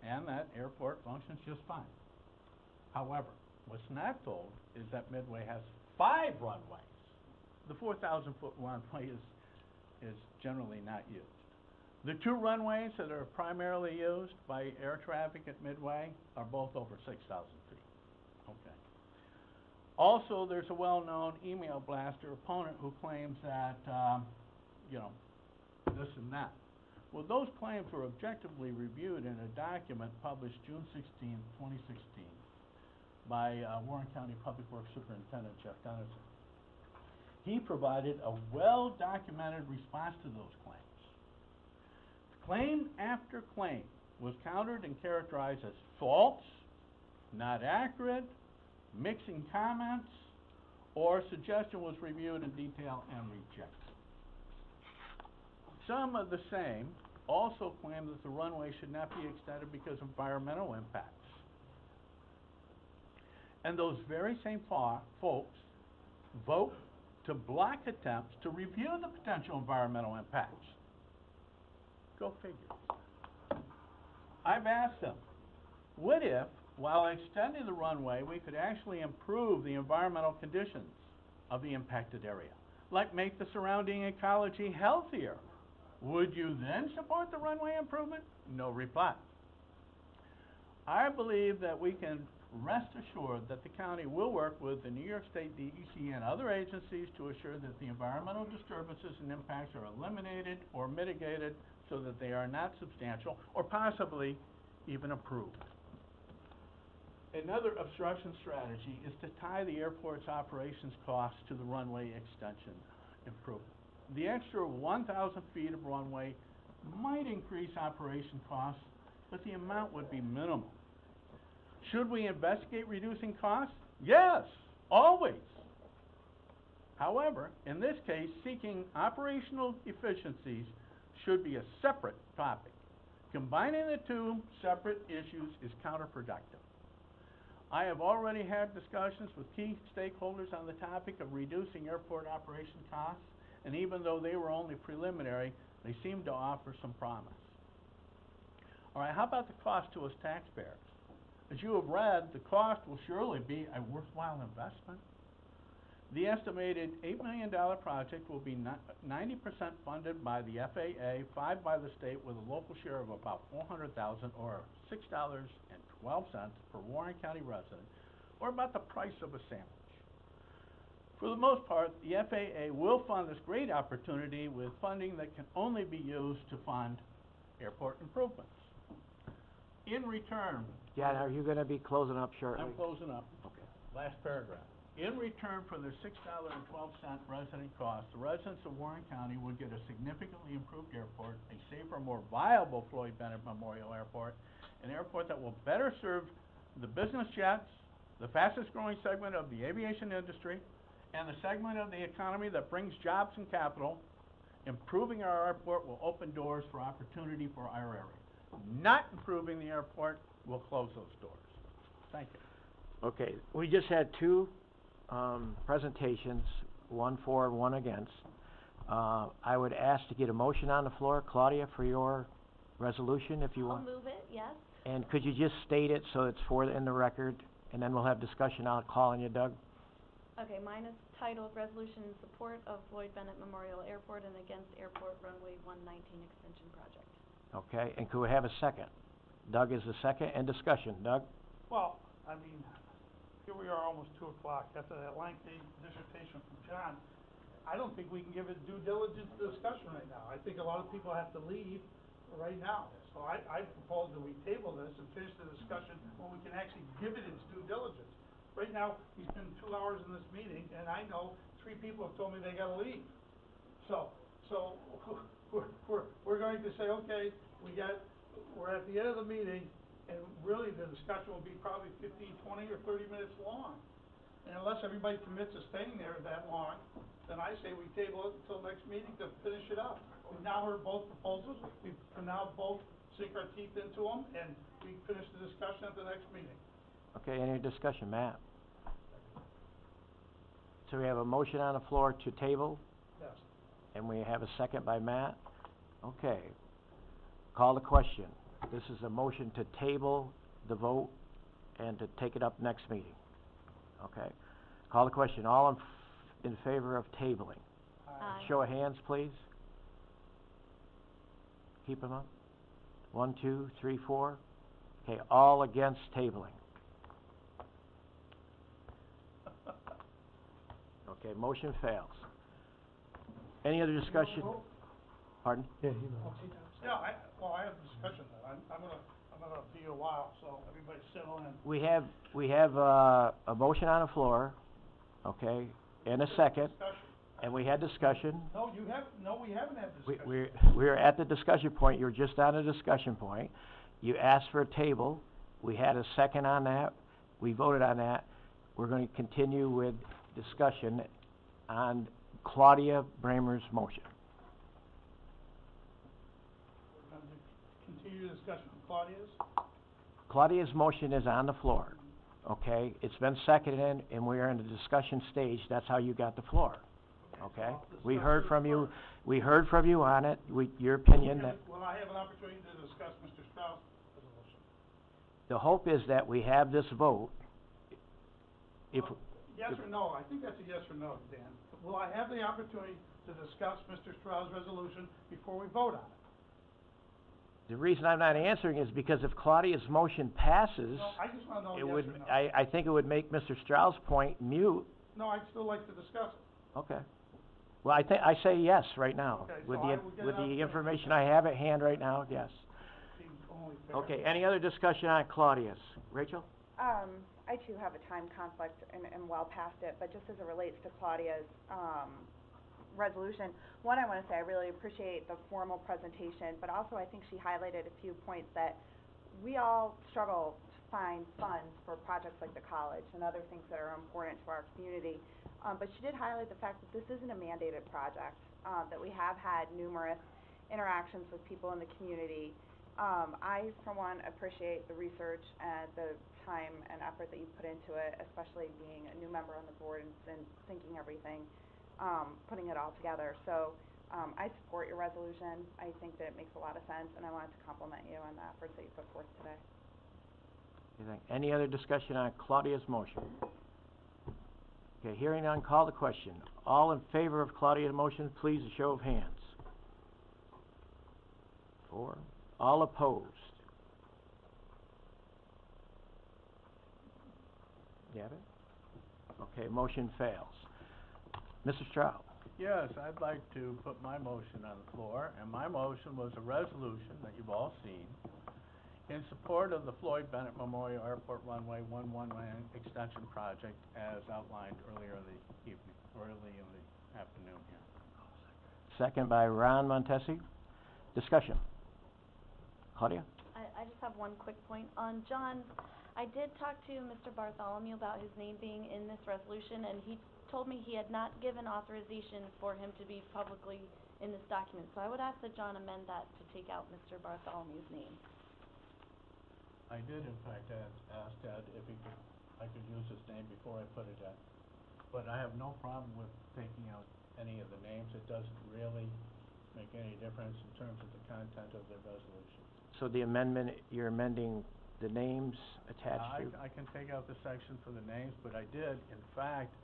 and that airport functions just fine. However, what's not told is that Midway has 5 runways. The 4,000 foot runway is generally not used. The 2 runways that are primarily used by air traffic at Midway are both over 6,000 feet. Okay. Also, there's a well-known email blaster opponent who claims that, this and that. Well, those claims were objectively reviewed in a document published June 16, 2016 by Warren County Public Works Superintendent Jeff Dennison. He provided a well-documented response to those claims. Claim after claim was countered and characterized as false, not accurate, mixing comments, or suggestion was reviewed in detail and rejected. Some of the same also claim that the runway should not be extended because of environmental impacts. And those very same folks vote to block attempts to review the potential environmental impacts. Go figure. I've asked them, what if, while extending the runway, we could actually improve the environmental conditions of the impacted area, like make the surrounding ecology healthier? Would you then support the runway improvement? No reply. I believe that we can rest assured that the county will work with the New York State DEC and other agencies to assure that the environmental disturbances and impacts are eliminated or mitigated so that they are not substantial or possibly even improved. Another obstruction strategy is to tie the airport's operations costs to the runway extension improvement. The extra 1,000 feet of runway might increase operation costs, but the amount would be minimal. Should we investigate reducing costs? Yes, always. However, in this case, seeking operational efficiencies should be a separate topic. Combining the 2 separate issues is counterproductive. I have already had discussions with key stakeholders on the topic of reducing airport operation costs, and even though they were only preliminary, they seem to offer some promise. All right, how about the cost to us taxpayers? As you have read, the cost will surely be a worthwhile investment. The estimated $8 million project will be 90% funded by the FAA, 5% by the state, with a local share of about $400,000 or $6.12 per Warren County resident, or about the price of a sandwich. For the most part, the FAA will fund this great opportunity with funding that can only be used to fund airport improvements. In return... John, are you going to be closing up shortly? I'm closing up. Okay. Last paragraph. In return for the $6.12 resident cost, the residents of Warren County would get a significantly improved airport, a safer, more viable Floyd Bennett Memorial Airport, an airport that will better serve the business jets, the fastest growing segment of the aviation industry, and the segment of the economy that brings jobs and capital. Improving our airport will open doors for opportunity for our area. Not improving the airport will close those doors. Thank you. Okay, we just had 2 presentations, one for and one against. I would ask to get a motion on the floor. Claudia, for your resolution, if you I'll want? move it, yes. And could you just state it so it's in the record, and then we'll have discussion. I'll call on you, Doug. Okay, mine is titled Resolution in Support of Floyd Bennett Memorial Airport and Against Airport Runway 119 Extension Project. Okay, and could we have a second? Doug is the second, and discussion. Doug? Well, I mean, here we are almost 2:00 after that lengthy dissertation from John. I don't think we can give it due diligence discussion right now. I think a lot of people have to leave right now. So I propose that we table this and finish the discussion when we can actually give it its due diligence. Right now, we spend 2 hours in this meeting, and I know 3 people have told me they gotta leave. So we're going to say, okay, we're at the end of the meeting, and really the discussion will be probably 15, 20, or 30 minutes long. And unless everybody commits to staying there that long, then I say we table it until next meeting to finish it up. We've now heard both proposals, we can now both sink our teeth into them, and we finish the discussion at the next meeting. Okay, any discussion? Matt? So we have a motion on the floor to table, Yes. and we have a second by Matt. Okay. Call the question. This is a motion to table the vote and to take it up next meeting. Okay. Call the question. All in favor of tabling? Aye. Show of hands, please. Keep them up. 1, 2, 3, 4. Okay, all against tabling. Okay, motion fails. Any other discussion? Pardon? Yeah, he knows. Yeah, I have a discussion though. I'm gonna be a while, so everybody settle in. We have a motion on the floor, okay, and a second, Discussion. and we had discussion. No, we haven't had discussion. We're at the discussion point. You're just on a discussion point. You asked for a table. We had a second on that. We voted on that. We're going to continue with discussion on Claudia Bramer's motion. We're going to continue the discussion on Claudia's. Claudia's motion is on the floor, okay? It's been seconded, and we are in the discussion stage. That's how you got the floor, okay? We heard from you on it, your opinion that... Will I have an opportunity to discuss Mr. Strauss' resolution? The hope is that we have this vote. Yes or no? I think that's a yes or no, Dan. Will I have the opportunity to discuss Mr. Strauss' resolution before we vote on it? The reason I'm not answering is because if Claudia's motion passes, No, I just want to know it yes would, or no. I think it would make Mr. Strauss' point mute. No, I'd still like to discuss it. Okay. Well, I say yes right now. Okay, With so the, I will get with an the opportunity. information I have at hand right now, yes. Seems only fair. Okay, any other discussion on Claudia's? Rachel? I too have a time conflict and am well past it, but just as it relates to Claudia's, resolution, one, I want to say I really appreciate the formal presentation, but also I think she highlighted a few points that we all struggle to find funds for projects like the college and other things that are important to our community. But she did highlight the fact that this isn't a mandated project, that we have had numerous interactions with people in the community. I, for one, appreciate the research and the time and effort that you put into it, especially being a new member on the board and thinking everything, putting it all together. So I support your resolution. I think that it makes a lot of sense, and I wanted to compliment you on the efforts that you put forth today. Any other discussion on Claudia's motion? Okay, hearing none, call the question. All in favor of Claudia's motion, please, a show of hands. 4. All opposed? You have it? Okay, motion fails. Mr. Strauss? Yes, I'd like to put my motion on the floor, and my motion was a resolution that you've all seen in support of the Floyd Bennett Memorial Airport Runway 119 Extension Project as outlined early in the afternoon here. Second by Ron Montesi. Discussion. Claudia? I just have one quick point. On John, I did talk to Mr. Bartholomew about his name being in this resolution, and he told me he had not given authorization for him to be publicly in this document. So I would ask that John amend that to take out Mr. Bartholomew's name. I did in fact ask Ed if I could use his name before I put it in. But I have no problem with taking out any of the names. It doesn't really make any difference in terms of the content of the resolution. So the amendment, you're amending the names attached to? I can take out the section for the names, but I did, in fact,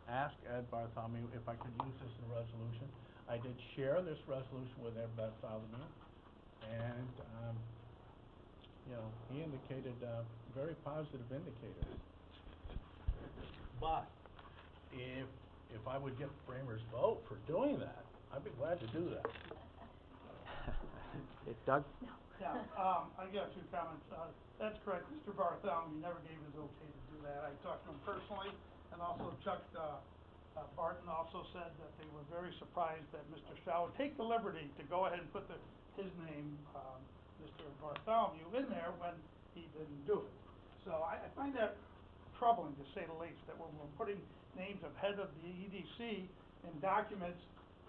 ask Ed Bartholomew if I could use this in a resolution. I did share this resolution with Ed Bartholomew, and, you know, he indicated, very positive indicators. But, if I would get Bramer's vote for doing that, I'd be glad to do that. Doug? Yeah, I got two comments. That's correct, Mr. Bartholomew never gave his okay to do that. I talked to him personally, and also Chuck, Barton also said that they were very surprised that Mr. Strauss would take the liberty to go ahead and put his name, Mr. Bartholomew, in there when he didn't do it. So I find that troubling, to say the least, that we're putting names of head of the EDC in documents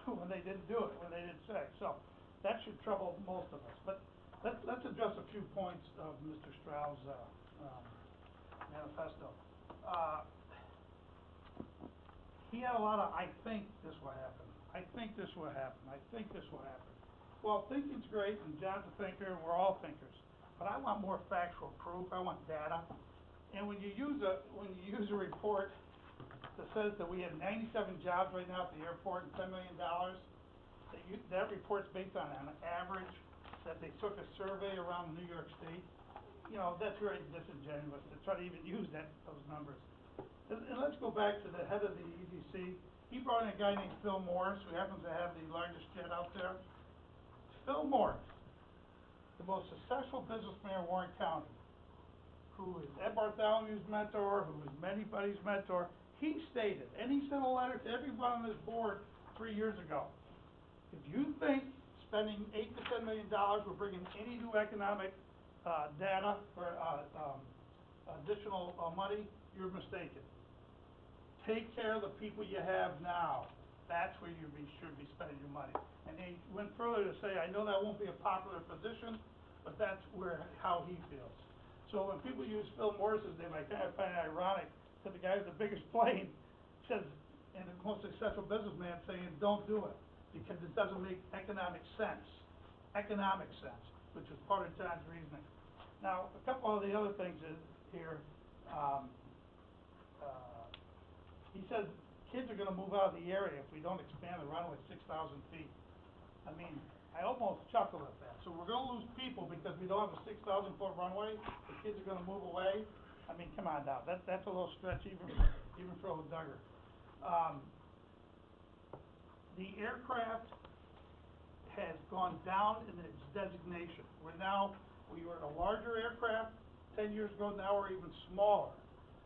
when they didn't do it, when they didn't say. So that should trouble most of us. But let's address a few points of Mr. Strauss' manifesto. He had a lot of, I think this will happen, I think this will happen, I think this will happen. Well, thinking's great, and John's a thinker, and we're all thinkers. But I want more factual proof, I want data. And when you use a report that says that we have 97 jobs right now at the airport and $10 million, that report's based on an average, that they took a survey around New York State, you know, that's very disingenuous to try to even use those numbers. And let's go back to the head of the EDC. He brought in a guy named Phil Morris, who happens to have the largest jet out there. Phil Morris, the most successful businessman in Warren County, who is Ed Bartholomew's mentor, who is anybody's mentor, he stated, and he sent a letter to everyone on this board 3 years ago. If you think spending $8 to $10 million will bring in any new economic data or additional money, you're mistaken. Take care of the people you have now. That's where you should be spending your money. And he went further to say, I know that won't be a popular position, but that's how he feels. So when people use Phil Morris's name, I kind of find it ironic that the guy with the biggest plane says, and the most successful businessman saying, don't do it, because it doesn't make economic sense, which was part of John's reasoning. Now, a couple of the other things here, he says kids are going to move out of the area if we don't expand the runway 6,000 feet. I mean, I almost chuckled at that. So we're going to lose people because we don't have a 6,000 foot runway. The kids are going to move away. I mean, come on now. That's a little stretch even for old Duggar. The aircraft has gone down in its designation. We were a larger aircraft 10 years ago. Now we're even smaller.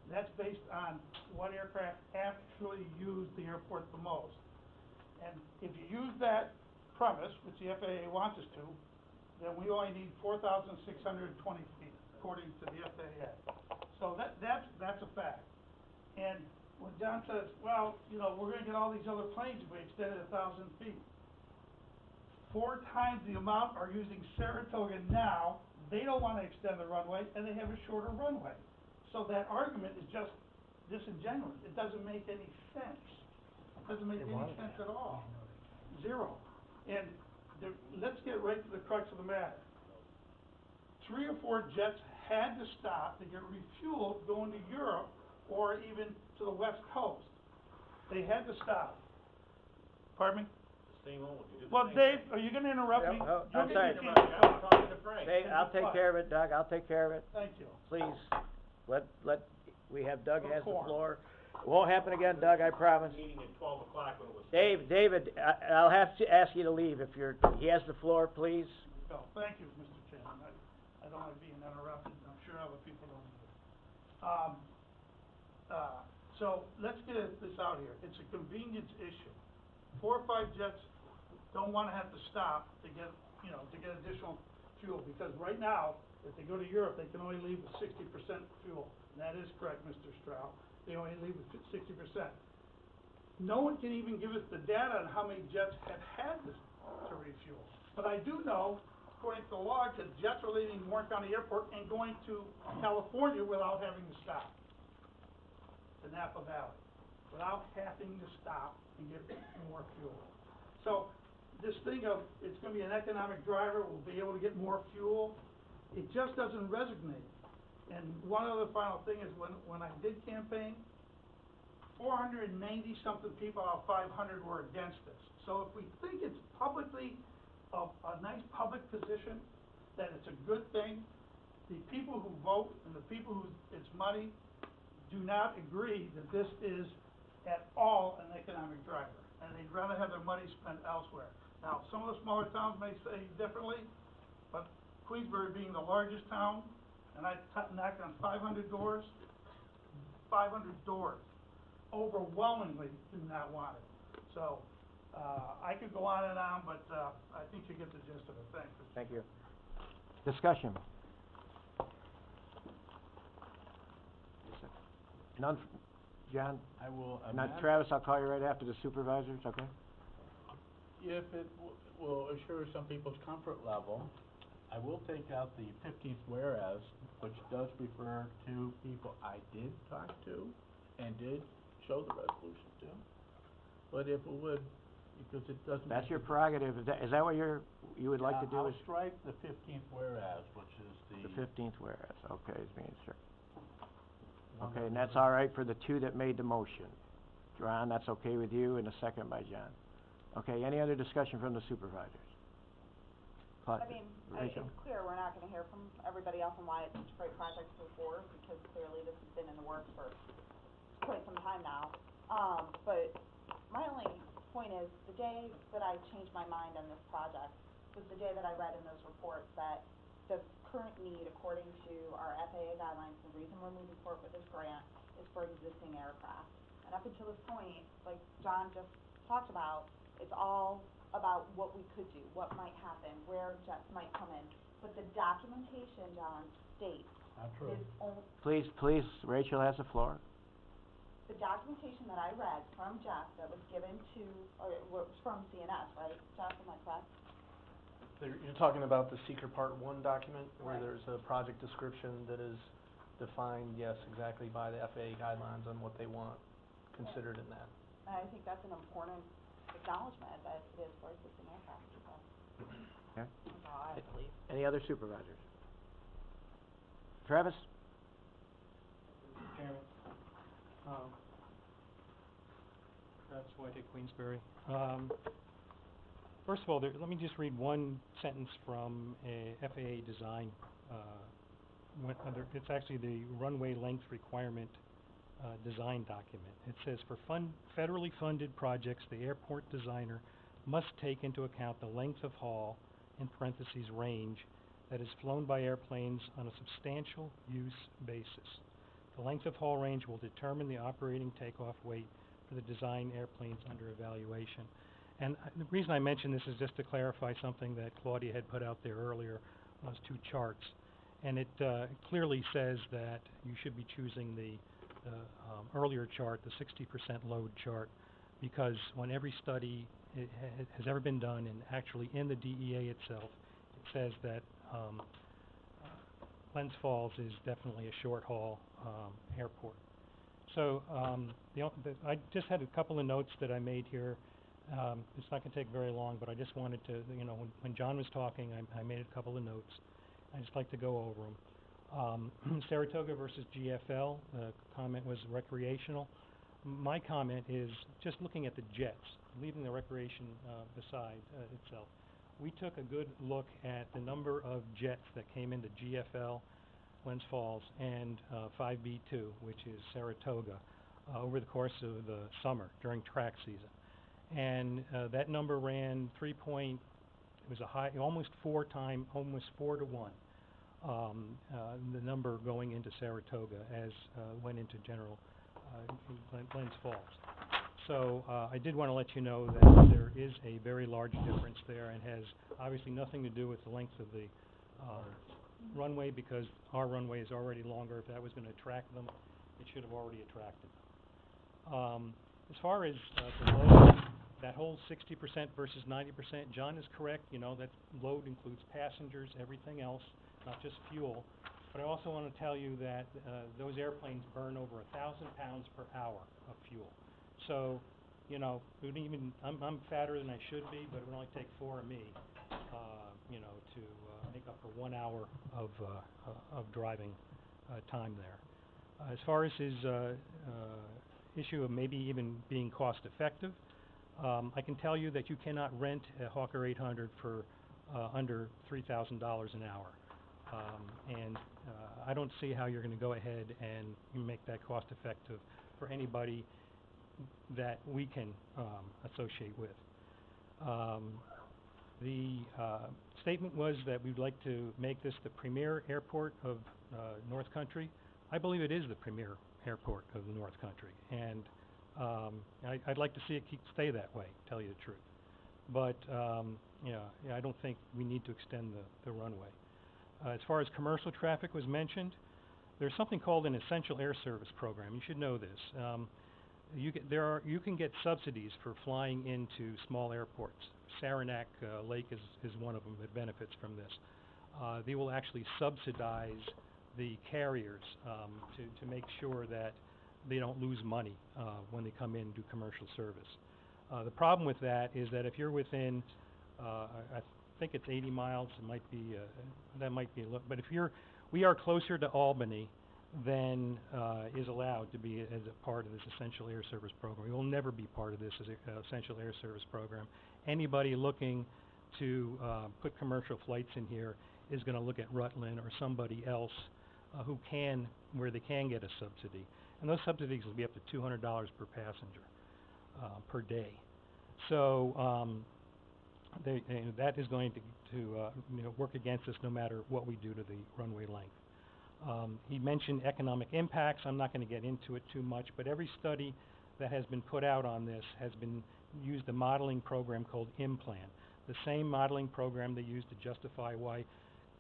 That's based on what aircraft actually use the airport the most. And if you use that premise, which the FAA wants us to, then we only need 4,620 feet, according to the FAA. So that's a fact. And when John says, well, you know, we're going to get all these other planes if we extend it 1,000 feet. 4 times the amount are using Saratoga now. They don't want to extend the runway, and they have a shorter runway. So that argument is just disingenuous. It doesn't make any sense. It doesn't make any sense at all. Zero. And let's get right to the crux of the matter. 3 or 4 jets had to stop to get refueled going to Europe or even to the West Coast. They had to stop. Pardon me? Same old. Well, Dave, are you going to interrupt me? I'm sorry. Dave, I'll take care of it, Doug. I'll take care of it. Thank you. Please, we have Doug has the floor. It won't happen again, Doug, I promise. Meeting at 12 o'clock when it was. David, I'll have to ask you to leave if he has the floor, please. No, thank you, Mr. Chairman. I don't like being interrupted. I'm sure other people don't either. So let's get this out here. It's a convenience issue. 4 or 5 jets don't want to have to stop to get additional fuel, because right now, if they go to Europe, they can only leave with 60% fuel. And that is correct, Mr. Strauss. They only leave with 60%. No one can even give us the data on how many jets have had to refuel. But I do know, according to the law, that jets are leaving Warren County Airport and going to California without having to stop. The Napa Valley. Without having to stop and get more fuel. So this thing of, it's gonna be an economic driver, we'll be able to get more fuel, it just doesn't resonate. And one other final thing is, when I did campaign, 490-something people out of 500 were against this. So if we think it's publicly a nice public position, that it's a good thing, the people who vote and the people who it's money do not agree that this is at all an economic driver, and they'd rather have their money spent elsewhere. Now, some of the smaller towns may say differently, but Queensbury being the largest town, and I knocked on 500 doors, overwhelmingly do not want it. So, I could go on and on, but, I think you get the gist of it. Thanks. Thank you. Discussion. None, John? I will Now, amend. Travis, I'll call you right after the supervisors, okay? If it will assure some people's comfort level, I will take out the 15th whereas, which does refer to people I did talk to and did show the resolution to. But if it would, because it doesn't. That's your prerogative. Is that what you would like to do? I'll is strike the 15th whereas, which is the the. 15th whereas, okay, is being struck. Okay, and that's all right for the two that made the motion. Ron, that's okay with you, and a second by John. Okay, any other discussion from the supervisors? I mean, Rachel? it's clear we're not gonna hear from everybody else on why it's such a great project to move forward, because clearly this has been in the works for quite some time now. But my only point is, the day that I changed my mind on this project was the day that I read in those reports that the current need, according to our FAA guidelines, the reason we're moving forward with this grant is for existing aircraft. And up until this point, like John just talked about, it's all about what we could do, what might happen, where jets might come in. But the documentation, John, states Not true. is only, Please, Rachel has the floor. the documentation that I read from Jeff that was given to, or was from CNS, right? Jeff, am I correct? You're talking about the Seeker Part 1 document, where Right. there's a project description that is defined, yes, exactly by the FAA guidelines on what they want considered in that. And I think that's an important acknowledgement that it is for existing aircraft, so. Okay. That's all I believe. Any other supervisors? Travis? Chairman, Travis White at Queensbury. First of all, let me just read one sentence from a FAA design, it's actually the runway length requirement design document. It says, for federally funded projects, the airport designer must take into account the length of haul, in parentheses range, that is flown by airplanes on a substantial use basis. The length of haul range will determine the operating takeoff weight for the design airplanes under evaluation. And the reason I mention this is just to clarify something that Claudia had put out there earlier, those two charts. And it clearly says that you should be choosing the earlier chart, the 60% load chart, because when every study has ever been done, and actually in the DEA itself, it says that Glens Falls is definitely a short haul airport. So I just had a couple of notes that I made here. It's not going to take very long, but I just wanted to, when John was talking, I made a couple of notes. I just like to go over them. Saratoga versus GFL, the comment was recreational. My comment is just looking at the jets, leaving the recreation beside itself. We took a good look at the number of jets that came into GFL, Glens Falls, and 5B2, which is Saratoga, over the course of the summer during track season. And that number ran it was a high, almost 4 to 1. The number going into Saratoga as went into general Glens Falls. So I did want to let you know that there is a very large difference there, and has obviously nothing to do with the length of the runway, because our runway is already longer. If that was going to attract them, it should have already attracted them. As far as the load, that whole 60% versus 90%, John is correct. That load includes passengers, everything else, not just fuel. But I also want to tell you that those airplanes burn over 1,000 pounds per hour of fuel. So you know, it would even, I'm fatter than I should be, but it would only take 4 of me, you know, to, make up for 1 hour of driving, time there. As far as his, issue of maybe even being cost effective, I can tell you that you cannot rent a Hawker 800 for, under $3,000 an hour. And I don't see how you're gonna go ahead and make that cost effective for anybody that we can associate with. The statement was that we'd like to make this the premier airport of North Country. I believe it is the premier airport of the North Country, and I'd like to see it stay that way, to tell you the truth. But you know, I don't think we need to extend the runway. As far as commercial traffic was mentioned, there's something called an essential air service program. You should know this. You can get subsidies for flying into small airports. Saranac Lake is one of them that benefits from this. They will actually subsidize the carriers to make sure that they don't lose money when they come in and do commercial service. The problem with that is that if you're within, I think it's 80 miles, it might be, that might be a little, but if we are closer to Albany than is allowed to be as a part of this essential air service program. We will never be part of this as a essential air service program. Anybody looking to put commercial flights in here is going to look at Rutland or somebody else where they can get a subsidy. And those subsidies will be up to $200 per passenger per day. So that is going to you know, work against us no matter what we do to the runway length. He mentioned economic impacts. I'm not going to get into it too much, but every study that has been put out on this has been used a modeling program called IMPLAN, the same modeling program they use to justify why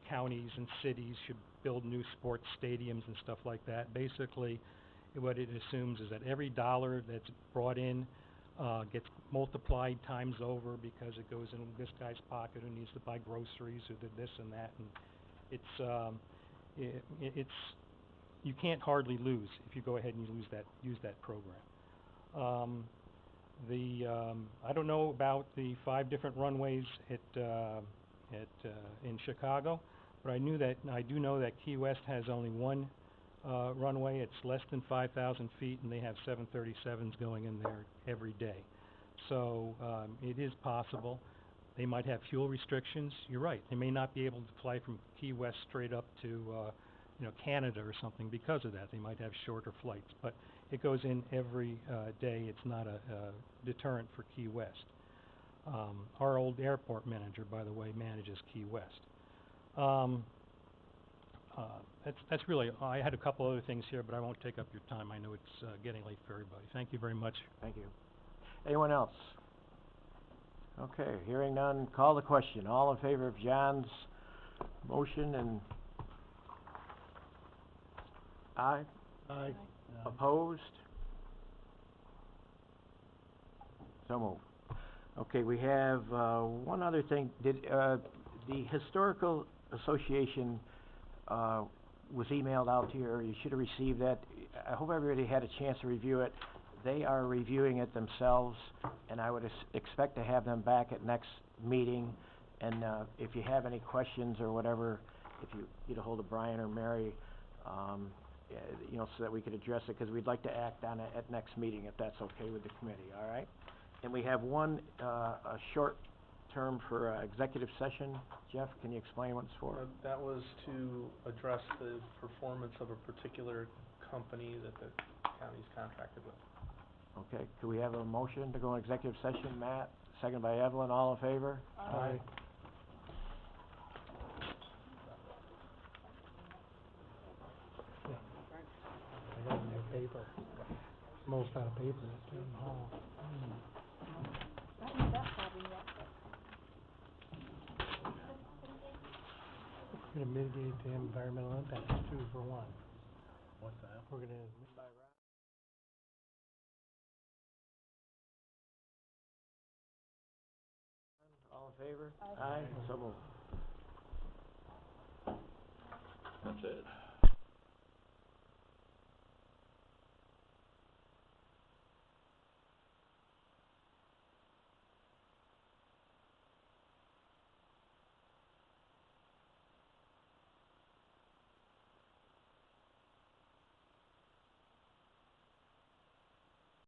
counties and cities should build new sports stadiums and stuff like that. Basically, what it assumes is that every dollar that's brought in gets multiplied times over because it goes in this guy's pocket who needs to buy groceries, who did this and that, and it's you can't hardly lose if you go ahead and use that program. I don't know about the 5 different runways in Chicago, but I do know that Key West has only 1 runway. It's less than 5,000 feet, and they have 737s going in there every day. So it is possible. They might have fuel restrictions. You're right. They may not be able to fly from Key West straight up to you know, Canada or something because of that. They might have shorter flights, but it goes in every day. It's not a deterrent for Key West. Our old airport manager, by the way, manages Key West. That's really, I had a couple other things here, but I won't take up your time. I know it's getting late for everybody. Thank you very much. Thank you. Anyone else? Okay, hearing none, call the question. All in favor of John's motion and aye? Aye. Opposed? So moved. Okay, we have one other thing. Did the Historical Association was emailed out to you, or you should have received that. I hope everybody had a chance to review it. They are reviewing it themselves, and I would expect to have them back at next meeting. And if you have any questions or whatever, if you get a hold of Brian or Mary, you know, so that we could address it, because we'd like to act on it at next meeting, if that's okay with the committee, all right? And we have one, a short term for executive session. Jeff, can you explain what it's for? That was to address the performance of a particular company that the county's contracted with. Okay, could we have a motion to go in executive session? Matt, second by Evelyn, all in favor? Aye. I got my paper. Most out of paper at town hall. I haven't that problem yet. We're gonna mitigate the environmental impacts, 2 for 1. What's that? We're gonna All in favor? Aye. So moved. That's it.